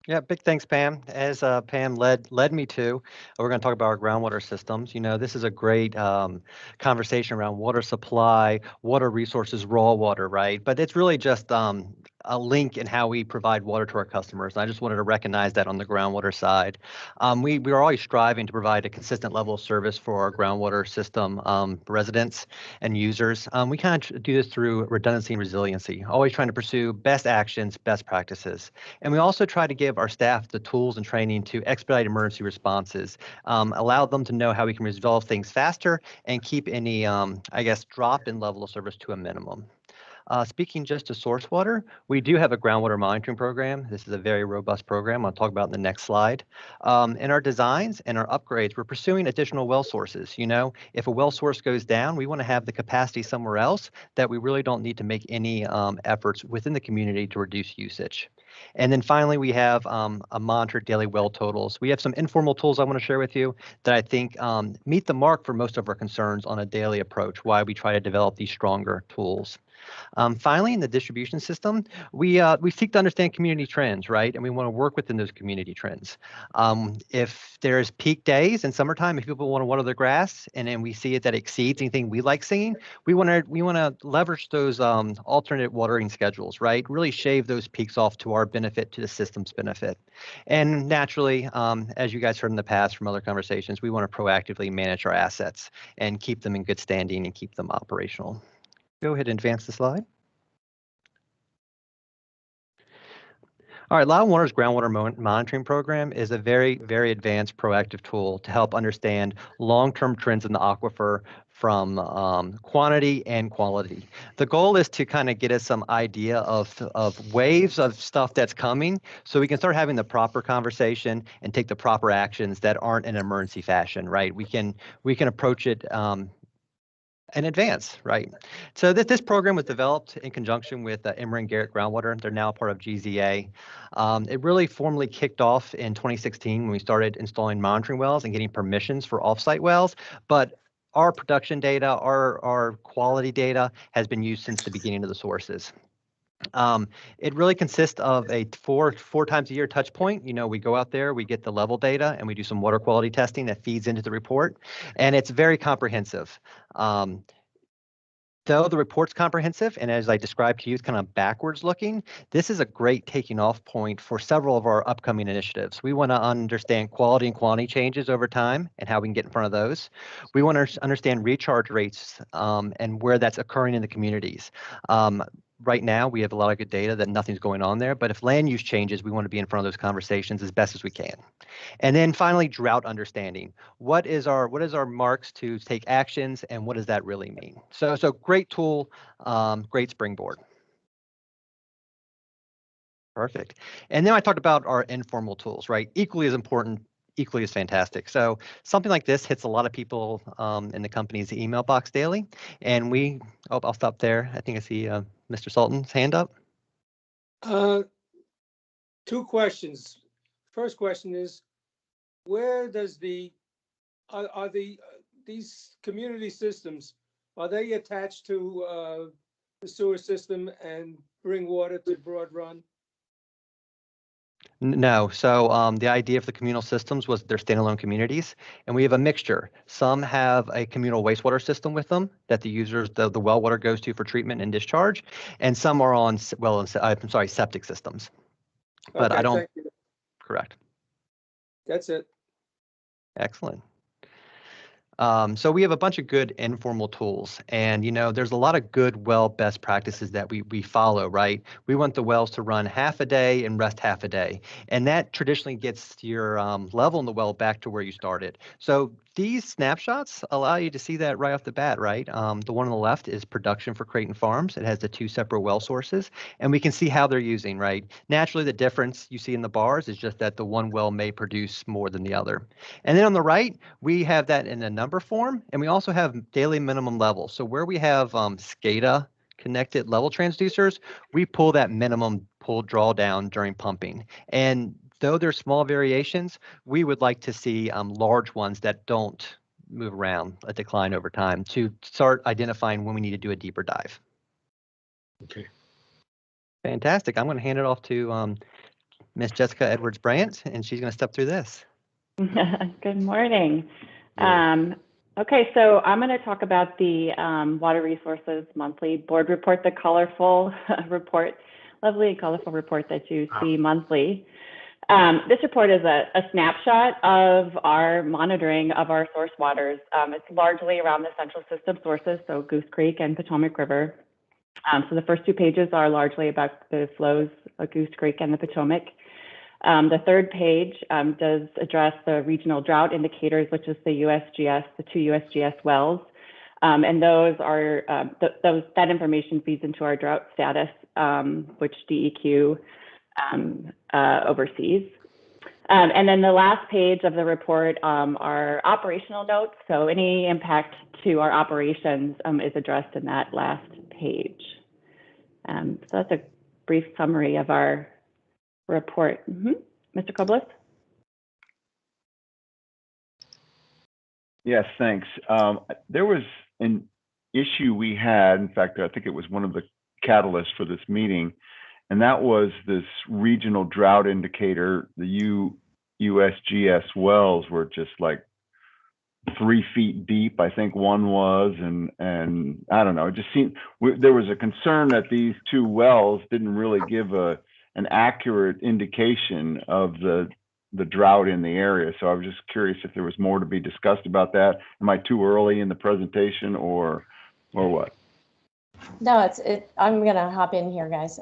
Yeah, big thanks, Pam. As Pam led me to, we're going to talk about our groundwater systems. You know, this is a great conversation around water supply, water resources, raw water, right? But it's really just a link in how we provide water to our customers. And I just wanted to recognize that on the groundwater side. We are always striving to provide a consistent level of service for our groundwater system residents and users. We kind of do this through redundancy and resiliency, always trying to pursue best actions, best practices. And we also try to give our staff the tools and training to expedite emergency responses, allow them to know how we can resolve things faster and keep any, I guess, drop in level of service to a minimum. Speaking just to source water, we do have a groundwater monitoring program. This is a very robust program I'll talk about in the next slide. In our designs and our upgrades, we're pursuing additional well sources. You know, if a well source goes down, we want to have the capacity somewhere else that we really don't need to make any efforts within the community to reduce usage. And then finally, we have a monitored daily well totals. We have some informal tools I want to share with you that I think meet the mark for most of our concerns on a daily approach, why we try to develop these stronger tools. Finally, in the distribution system, we seek to understand community trends, right? And we want to work within those community trends. If there's peak days in summertime, if people want to water their grass, and then we see it that exceeds anything we like seeing, we want to leverage those alternate watering schedules, right? Really shave those peaks off to our benefit, to the system's benefit. And naturally, as you guys heard in the past from other conversations, we want to proactively manage our assets and keep them in good standing and keep them operational. Go ahead and advance the slide. All right, Loud Water's groundwater monitoring program is a very, very advanced proactive tool to help understand long-term trends in the aquifer from quantity and quality. The goal is to kind of get us some idea of waves of stuff that's coming so we can start having the proper conversation and take the proper actions that aren't in an emergency fashion, right? We can approach it in advance, right? So this program was developed in conjunction with Emory and Garrett Groundwater. They're now part of GZA. It really formally kicked off in 2016 when we started installing monitoring wells and getting permissions for offsite wells. But our production data, our quality data has been used since the beginning of the sources. It really consists of a four times a year touch point. You know, we go out there, we get the level data, and we do some water quality testing that feeds into the report, and it's very comprehensive. Though the report's comprehensive, and as I described to you, it's kind of backwards looking, this is a great taking off point for several of our upcoming initiatives. We want to understand quality and quantity changes over time and how we can get in front of those. We want to understand recharge rates and where that's occurring in the communities. Right now, we have a lot of good data that nothing's going on there, but if land use changes, we want to be in front of those conversations as best as we can. And then finally, drought understanding. What is our marks to take actions, and what does that really mean? So great tool, great springboard. Perfect. And then I talked about our informal tools, right? Equally as important, equally as fantastic. So something like this hits a lot of people in the company's email box daily. And I'll stop there. I think I see Mr. Sultan's hand up. Two questions. First question is, where does these community systems, are they attached to the sewer system and bring water to Broad Run? No. So the idea for the communal systems was they're standalone communities, and we have a mixture. Some have a communal wastewater system with them that the users, the well water goes to for treatment and discharge, and some are on septic systems. But Okay, I don't. thank you. Correct. That's it. Excellent. So we have a bunch of good informal tools, and there's a lot of good well best practices that we follow, right? We want the wells to run half a day and rest half a day, and that traditionally gets your level in the well back to where you started. So these snapshots allow you to see that right off the bat, right? The one on the left is production for Creighton Farms. It has the 2 separate well sources, and we can see how they're using, right? Naturally, the difference you see in the bars is just that the one well may produce more than the other. And then on the right, we have that in a number form, and we also have daily minimum levels. So where we have SCADA connected level transducers, we pull that minimum pull drawdown during pumping. And though there's small variations, we would like to see large ones that don't move around, a decline over time, to start identifying when we need to do a deeper dive. Okay. Fantastic. I'm going to hand it off to Miss Jessica Edwards-Bryant, and she's going to step through this. Good morning. Yeah. Okay, so I'm going to talk about the Water Resources Monthly Board Report, the colorful report, lovely colorful report that you see monthly. This report is a snapshot of our monitoring of our source waters. It's largely around the central system sources, so Goose Creek and Potomac River. So the first 2 pages are largely about the flows of Goose Creek and the Potomac. The third page does address the regional drought indicators, which is the USGS, the 2 USGS wells. And those are, that information feeds into our drought status, which DEQ oversees. And then the last page of the report are operational notes. So any impact to our operations is addressed in that last page. So that's a brief summary of our report. Mr. Koblis? Yes, thanks. There was an issue we had, in fact, I think it was one of the catalysts for this meeting, and that was this regional drought indicator. The USGS wells were just like 3 feet deep, I think one was, and I don't know, it just seemed, there was a concern that these 2 wells didn't really give an accurate indication of the drought in the area. So I was just curious if there was more to be discussed about that. Am I too early in the presentation or what? No, I'm going to hop in here, guys.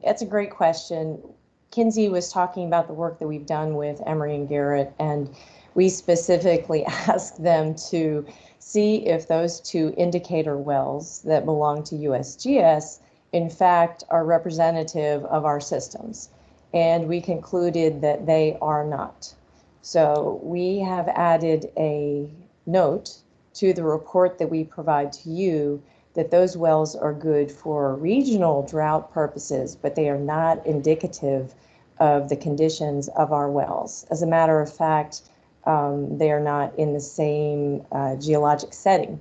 It's a great question. Kinsey was talking about the work that we've done with Emery and Garrett, and we specifically asked them to see if those 2 indicator wells that belong to USGS, in fact, are representative of our systems. And we concluded that they are not. So we have added a note to the report that we provide to you that those wells are good for regional drought purposes, but they are not indicative of the conditions of our wells. As a matter of fact, they are not in the same geologic setting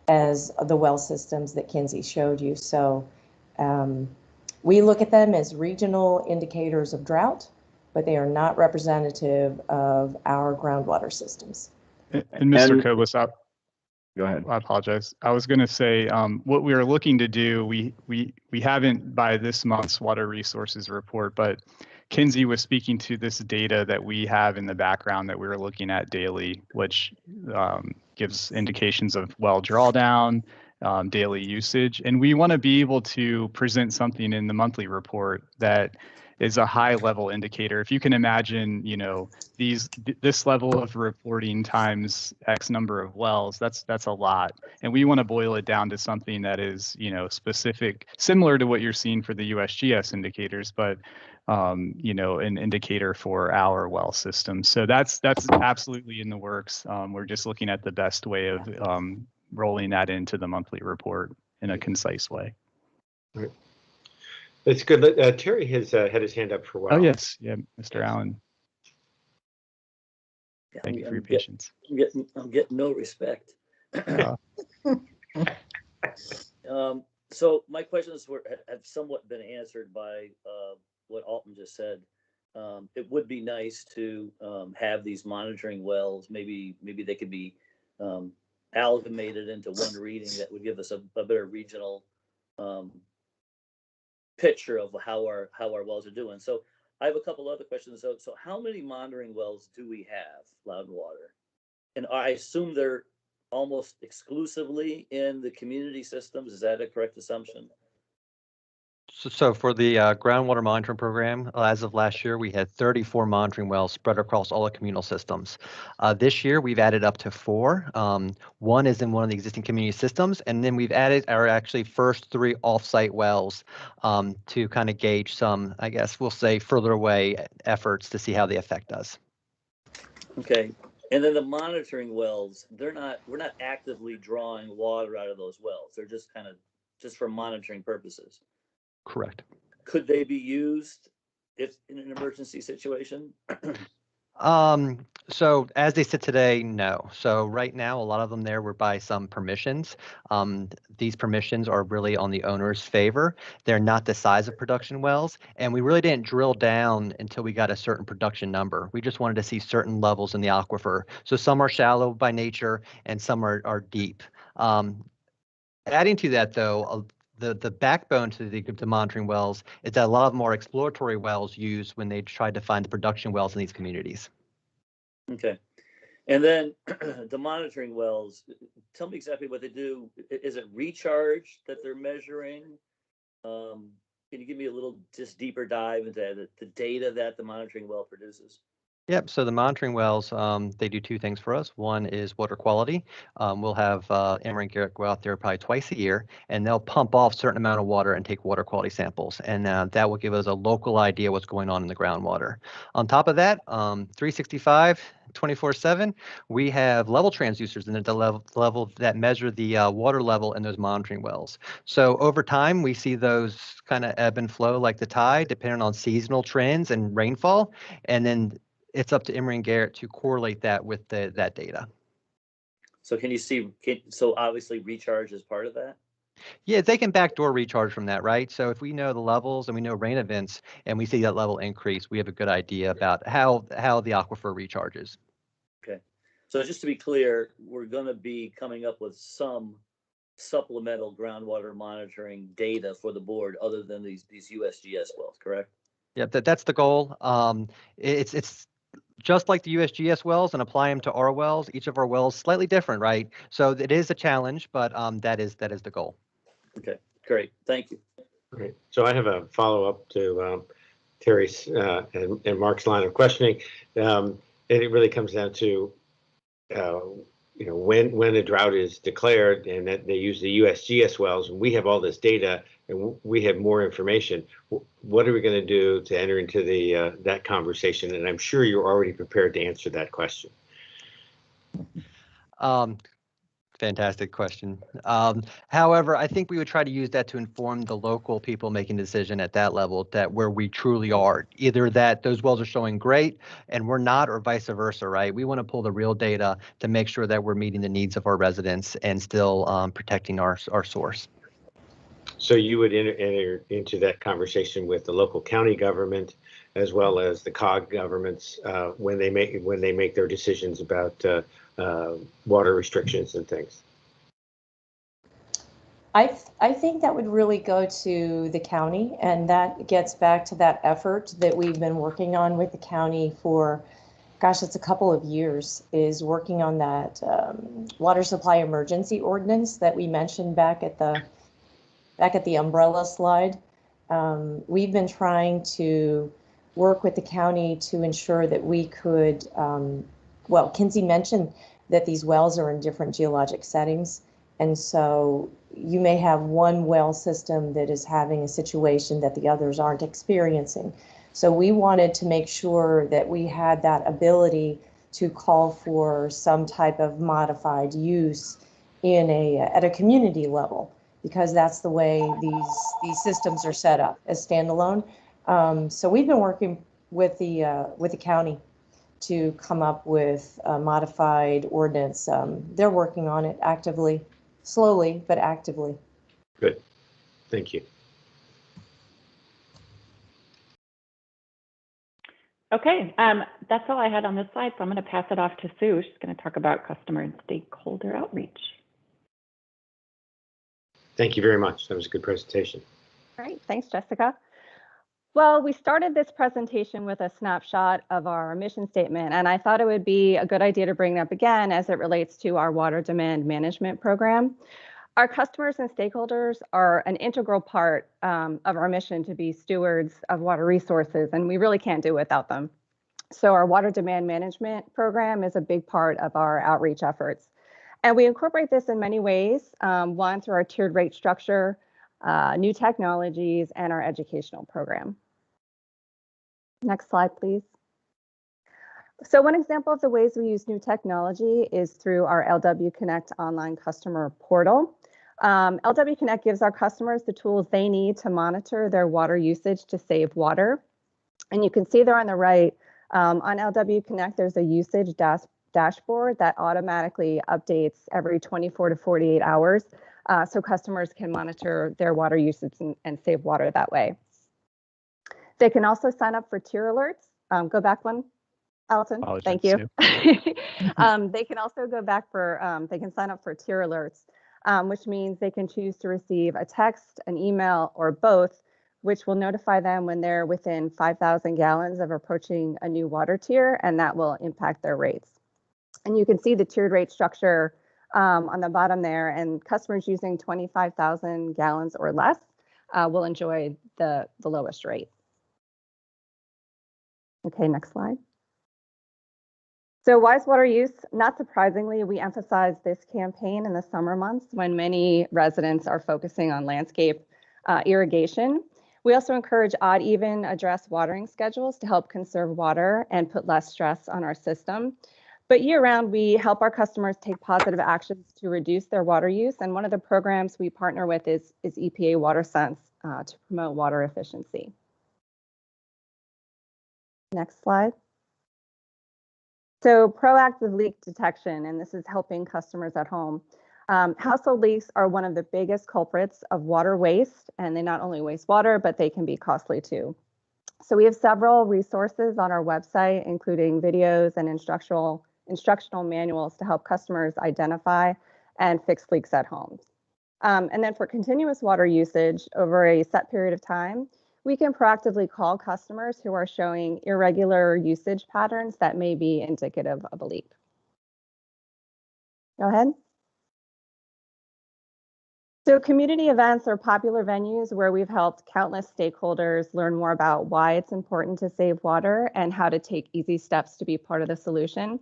as the well systems that Kinsey showed you. So we look at them as regional indicators of drought, but they are not representative of our groundwater systems. And Mr. Koblis, go ahead. I apologize. I was going to say what we are looking to do, we haven't by this month's water resources report, but Kinsey was speaking to this data that we have in the background that we're looking at daily, which gives indications of well drawdown, daily usage. And we want to be able to present something in the monthly report that is a high level indicator. If you can imagine, this level of reporting times X number of wells, that's a lot. And we want to boil it down to something that is, specific, similar to what you're seeing for the USGS indicators, but an indicator for our well system. So that's absolutely in the works. We're just looking at the best way of rolling that into the monthly report in a concise way. Right. That's good. Terry has had his hand up for a while. Oh, yes. Yeah, Mr. Allen. Thank you for your patience. I'm getting no respect. So my questions have somewhat been answered by what Alton just said. It would be nice to have these monitoring wells. Maybe they could be amalgamated into one reading that would give us a better regional picture of how our wells are doing. So I have a couple other questions. So how many monitoring wells do we have, Loudwater? And I assume they're almost exclusively in the community systems. Is that a correct assumption? So for the groundwater monitoring program, as of last year, we had 34 monitoring wells spread across all the communal systems. This year, we've added up to 4. One is in one of the existing community systems, and then we've added our actually first 3 offsite wells to kind of gauge some, I guess we'll say, further away efforts to see how they affect us. Okay. And then the monitoring wells, we're not actively drawing water out of those wells. They're just kind of just for monitoring purposes. Correct. Could they be used if in an emergency situation? So as they sit today, no. So right now, a lot of them there were by some permissions. These permissions are really on the owner's favor. They're not the size of production wells, and we really didn't drill down until we got a certain production number. We just wanted to see certain levels in the aquifer. So some are shallow by nature, and some are deep. Adding to that, though, the backbone to the monitoring wells is that a lot of them are exploratory wells used when they tried to find the production wells in these communities. Okay. And then the monitoring wells, tell me exactly what they do. Is it recharge that they're measuring? Can you give me a little just deeper dive into the data that the monitoring well produces? Yep. So the monitoring wells, they do 2 things for us. One is water quality. We'll have Emory and Garrett go out there probably twice a year, and they'll pump off a certain amount of water and take water quality samples. And that will give us a local idea what's going on in the groundwater. On top of that, 365, 24/7, we have level transducers in the level that measure the water level in those monitoring wells. So over time, we see those kind of ebb and flow like the tide, depending on seasonal trends and rainfall. And then it's up to Emory and Garrett to correlate that with that data. So can you see, so obviously recharge is part of that? Yeah, they can backdoor recharge from that, right? So if we know the levels and we know rain events and we see that level increase, we have a good idea about how the aquifer recharges. Okay. So just to be clear, we're going to be coming up with some supplemental groundwater monitoring data for the board other than these USGS wells, correct? Yeah, that's the goal. It's just like the USGS wells and apply them to our wells. Each of our wells slightly different, right? So it is a challenge, but that is the goal. Okay, great. Thank you. Great. So I have a follow-up to Terry's and Mark's line of questioning. And it really comes down to, when a drought is declared and that they use the USGS wells, and we have all this data and we have more information. What are we going to do to enter into that conversation? And I'm sure you're already prepared to answer that question. Fantastic question. However, I think we would try to use that to inform the local people making the decision at that level, that where we truly are, either that those wells are showing great and we're not, or vice versa, right? We want to pull the real data to make sure that we're meeting the needs of our residents and still protecting our source. So you would enter into that conversation with the local county government as well as the COG governments when they make their decisions about water restrictions and things. I think that would really go to the county, and that gets back to that effort that we've been working on with the county for, gosh, it's a couple of years, is working on that water supply emergency ordinance that we mentioned back at the umbrella slide. We've been trying to work with the county to ensure that we could, well, Kinsey mentioned that these wells are in different geologic settings. And so you may have one well system that is having a situation that the others aren't experiencing. So we wanted to make sure that we had that ability to call for some type of modified use at a community level, because that's the way these systems are set up as standalone. So we've been working with the county to come up with a modified ordinance. They're working on it actively, slowly, but actively. Good. Thank you. Okay, that's all I had on this slide, so I'm going to pass it off to Sue. She's going to talk about customer and stakeholder outreach. Thank you very much. That was a good presentation. Great, thanks, Jessica. Well, we started this presentation with a snapshot of our mission statement, and I thought it would be a good idea to bring it up again as it relates to our water demand management program. Our customers and stakeholders are an integral part of our mission to be stewards of water resources, and we really can't do it without them. So our water demand management program is a big part of our outreach efforts. And we incorporate this in many ways, one through our tiered rate structure, new technologies, and our educational program. Next slide, please. So one example of the ways we use new technology is through our LW Connect online customer portal. LW Connect gives our customers the tools they need to monitor their water usage to save water. And you can see there on the right, on LW Connect, there's a usage dashboard that automatically updates every 24 to 48 hours. So customers can monitor their water usage and save water that way. They can also sign up for tier alerts. Go back one, Alton. Thank you. They can also go back for, they can sign up for tier alerts, which means they can choose to receive a text, an email, or both, which will notify them when they're within 5,000 gallons of approaching a new water tier, and that will impact their rates. And you can see the tiered rate structure on the bottom there, and customers using 25,000 gallons or less will enjoy the lowest rate. Okay, next slide. So wise water use, not surprisingly, we emphasize this campaign in the summer months when many residents are focusing on landscape irrigation. We also encourage odd, even address watering schedules to help conserve water and put less stress on our system. But year-round, we help our customers take positive actions to reduce their water use. And one of the programs we partner with is EPA WaterSense to promote water efficiency. Next slide. So proactive leak detection, and this is helping customers at home. Household leaks are one of the biggest culprits of water waste, and they not only waste water, but they can be costly too. So we have several resources on our website, including videos and instructional manuals to help customers identify and fix leaks at home. And then for continuous water usage over a set period of time, we can proactively call customers who are showing irregular usage patterns that may be indicative of a leak. Go ahead. So community events are popular venues where we've helped countless stakeholders learn more about why it's important to save water and how to take easy steps to be part of the solution.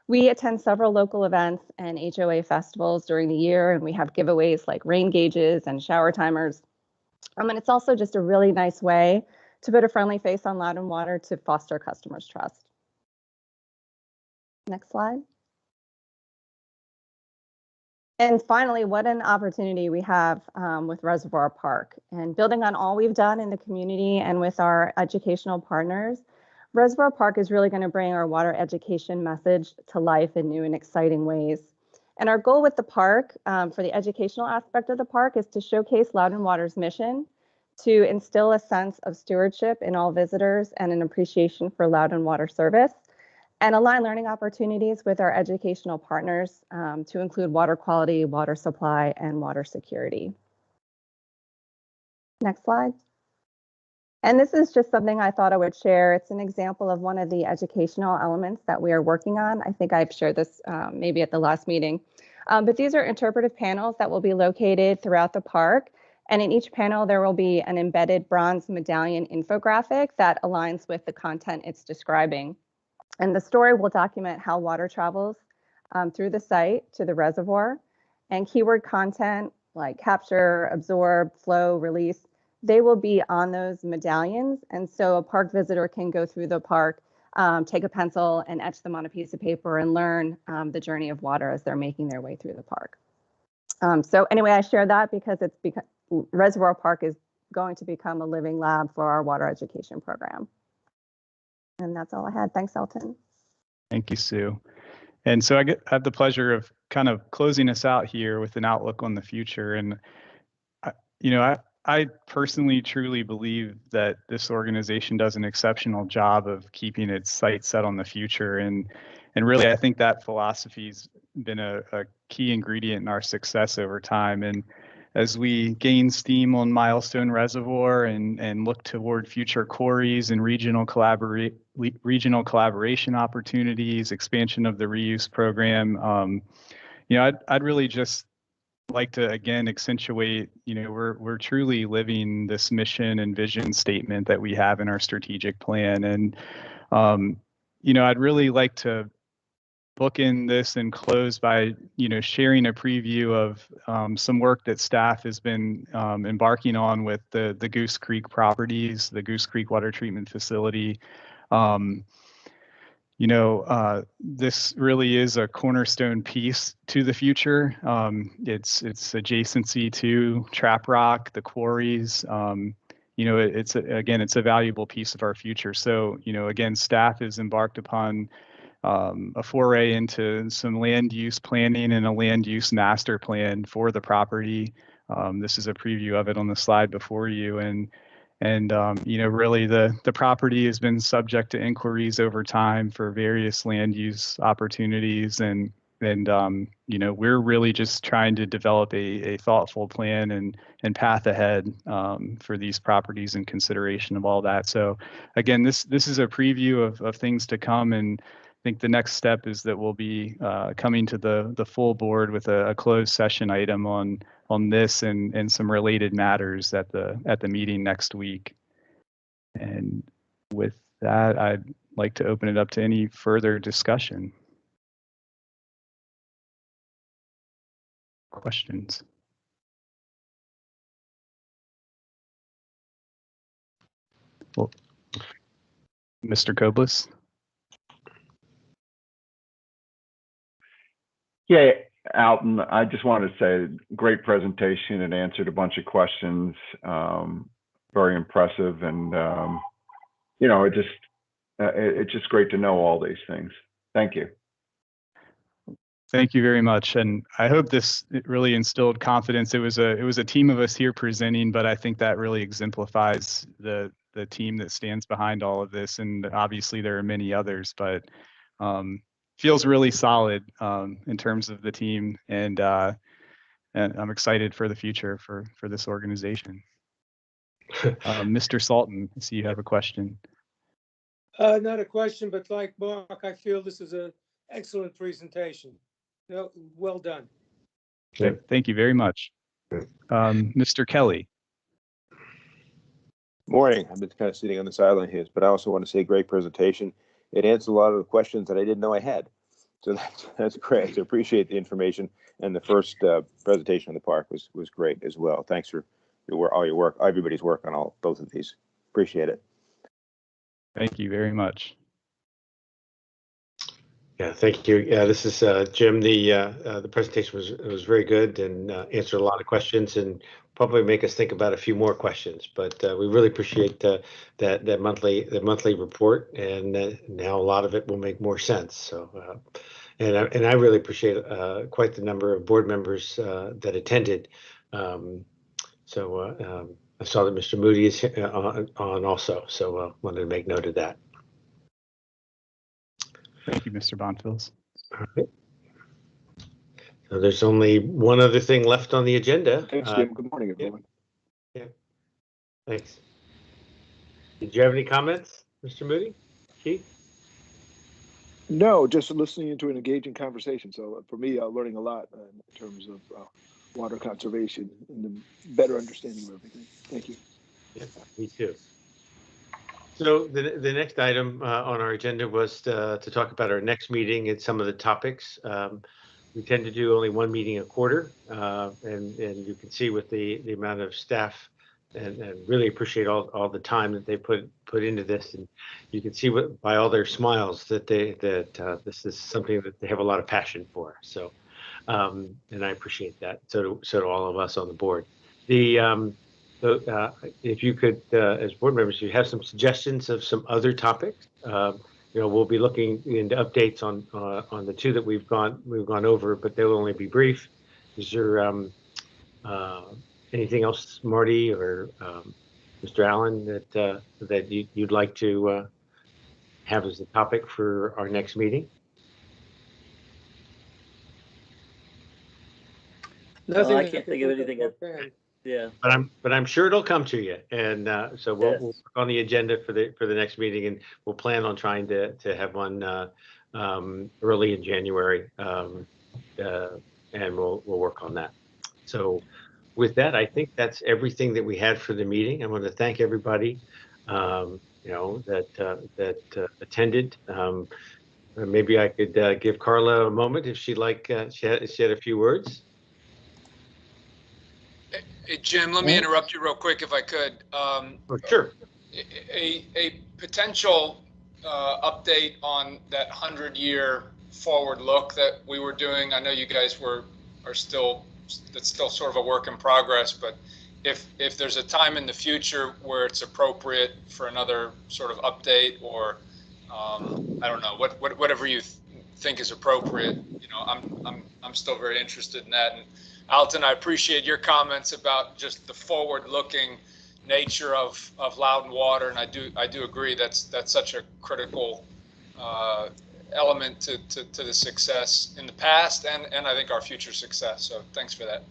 We attend several local events and HOA festivals during the year, and we have giveaways like rain gauges and shower timers. And it's also just a really nice way to put a friendly face on Loudon Water to foster customers' trust. Next slide. And finally, what an opportunity we have with Reservoir Park. And building on all we've done in the community and with our educational partners, Reservoir Park is really going to bring our water education message to life in new and exciting ways. And our goal with the park, for the educational aspect of the park, is to showcase Loudon Water's mission to instill a sense of stewardship in all visitors and an appreciation for Loudon Water service, and align learning opportunities with our educational partners to include water quality, water supply, and water security. Next slide. And this is just something I thought I would share. It's an example of one of the educational elements that we are working on. I think I've shared this maybe at the last meeting. But these are interpretive panels that will be located throughout the park. And in each panel, there will be an embedded bronze medallion infographic that aligns with the content it's describing. And the story will document how water travels through the site to the reservoir, and keyword content like capture, absorb, flow, release, they will be on those medallions. And so a park visitor can go through the park, take a pencil and etch them on a piece of paper and learn the journey of water as they're making their way through the park. So anyway, I share that because Reservoir Park is going to become a living lab for our water education program. And that's all I had. Thanks, Elton. Thank you, Sue. And so I have the pleasure of kind of closing us out here with an outlook on the future. And, I personally truly believe that this organization does an exceptional job of keeping its sights set on the future. And really, I think that philosophy's been a key ingredient in our success over time. And as we gain steam on Milestone Reservoir and look toward future quarries and regional collaboration opportunities, expansion of the reuse program. I'd really just like to again accentuate, we're truly living this mission and vision statement that we have in our strategic plan. And, I'd really like to bookend this and close by, sharing a preview of some work that staff has been embarking on with the Goose Creek properties, the Goose Creek Water Treatment Facility. This really is a cornerstone piece to the future. It's adjacency to Trap Rock, the quarries. It's a valuable piece of our future. So, again, staff has embarked upon a foray into some land use planning and a land use master plan for the property. This is a preview of it on the slide before you. And really the property has been subject to inquiries over time for various land use opportunities. And we're really just trying to develop a thoughtful plan and path ahead for these properties in consideration of all that. So again, this is a preview of things to come. And I think the next step is that we'll be coming to the full board with a closed session item on this and some related matters at the meeting next week. And with that, I'd like to open it up to any further discussion. Questions? Well, Mr. Koblis? Yeah, Alton, I just wanted to say great presentation and answered a bunch of questions. Very impressive, and it's just great to know all these things. Thank you. Thank you very much, and I hope it really instilled confidence. It was a team of us here presenting, but I think that really exemplifies the team that stands behind all of this. And obviously there are many others, but feels really solid in terms of the team, and I'm excited for the future for this organization. Mr. Salton, I see you have a question. Not a question, but like Mark, I feel this is an excellent presentation. Well done. Okay, thank you very much. Mr. Kelly. Morning. I've been kind of sitting on the sideline here, but I also want to say great presentation. It answered a lot of the questions that I didn't know I had. So that's great. So appreciate the information. And the first presentation on the park was great as well. Thanks for all your work, everybody's work on both of these. Appreciate it. Thank you very much. Yeah, thank you. Yeah, this is Jim. The presentation was very good and answered a lot of questions and probably make us think about a few more questions. But we really appreciate that monthly report, and now a lot of it will make more sense. So, and I really appreciate quite the number of board members that attended. I saw that Mr. Moody is on also, so wanted to make note of that. Thank you, Mr. Bonfils. All right. So there's only one other thing left on the agenda. Thanks, Jim. Good morning, everyone. Yeah. Thanks. Did you have any comments, Mr. Moody? Keith? No, just listening into an engaging conversation. So for me, learning a lot in terms of water conservation and the better understanding of everything. Thank you. Yeah, me too. So the next item on our agenda was to talk about our next meeting and some of the topics. We tend to do only one meeting a quarter, and you can see with the amount of staff and really appreciate all the time that they put into this, and you can see by all their smiles that this is something that they have a lot of passion for. So, and I appreciate that. So do all of us on the board. If you could, as board members, if you have some suggestions of some other topics, we'll be looking into updates on the two that we've gone over, but they'll only be brief. Is there anything else, Marty or Mr. Allen, that you'd like to have as a topic for our next meeting? Nothing. I can't think of anything that, yeah. But I'm sure it'll come to you, and so we'll Yes. work on the agenda for the next meeting, and we'll plan on trying to have one early in January, and we'll work on that. So with that, I think that's everything that we had for the meeting. I want to thank everybody, that attended. Maybe I could give Carla a moment if she'd like. She had a few words. Hey, Jim, let me interrupt you real quick if I could. Sure. A potential update on that 100-year forward look that we were doing. I know you guys are still, that's still sort of a work in progress, but if there's a time in the future where it's appropriate for another sort of update, or I don't know, whatever you think is appropriate, I'm still very interested in that. And Alton, I appreciate your comments about just the forward-looking nature of Loudon Water, and I do agree that's such a critical element to the success in the past and I think our future success. So thanks for that.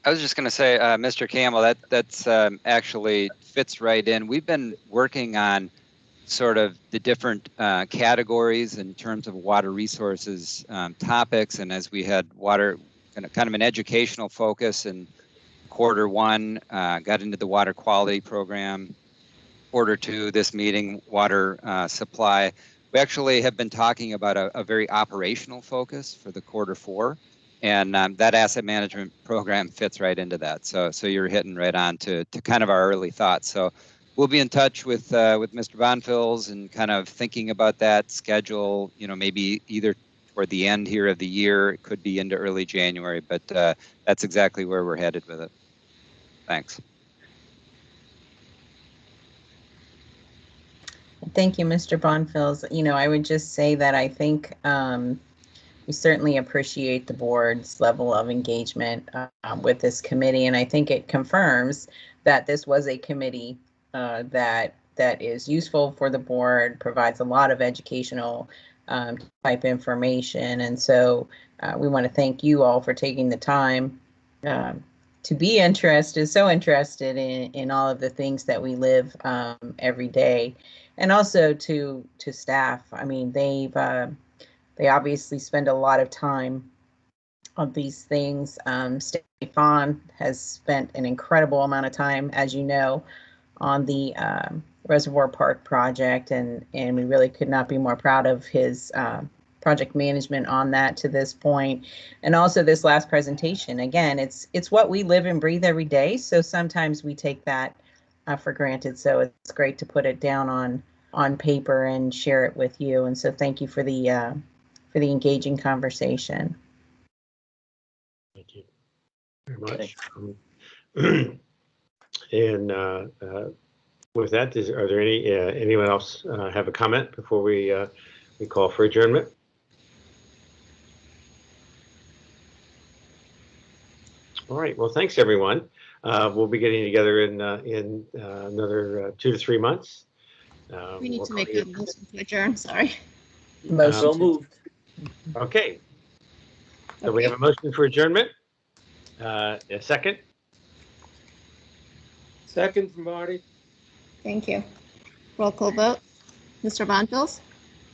I was just going to say, Mr. Campbell, that's actually fits right in. We've been working on sort of the different categories in terms of water resources topics, and as we had water kind of an educational focus in Q1, got into the water quality program. Q2, this meeting, water supply. We actually have been talking about a very operational focus for the Q4, and that asset management program fits right into that. So you're hitting right on to kind of our early thoughts. So we'll be in touch with Mr. Bonfils and kind of thinking about that schedule, maybe either toward the end here of the year, it could be into early January, but that's exactly where we're headed with it. Thanks. Thank you, Mr. Bonfils. I would just say that I think we certainly appreciate the board's level of engagement with this committee, and I think it confirms that this was a committee that is useful for the board, provides a lot of educational type information, and so we want to thank you all for taking the time to be so interested in all of the things that we live every day, and also to staff. I mean, they obviously spend a lot of time on these things. Stefan has spent an incredible amount of time, as you know, on the Reservoir Park project, and we really could not be more proud of his project management on that to this point. And also this last presentation, again, it's what we live and breathe every day, so sometimes we take that for granted. So it's great to put it down on paper and share it with you, and so thank you for the engaging conversation. Thank you very much. And with that, are there anyone else have a comment before we call for adjournment? All right. Well, thanks everyone. We'll be getting together in another 2 to 3 months. We need to make a motion to adjourn. Sorry. So moved. Okay. So we have a motion for adjournment. A second. Second from Marty. Thank you. Roll call vote. Mr. Bonfils?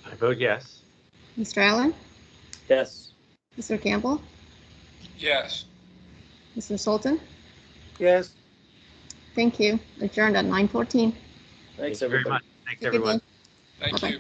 I vote yes. Mr. Allen? Yes. Mr. Campbell? Yes. Mr. Sultan? Yes. Thank you. Adjourned at 9:14. Thanks, Thank you very everybody. much. Thanks, everyone. Thank you.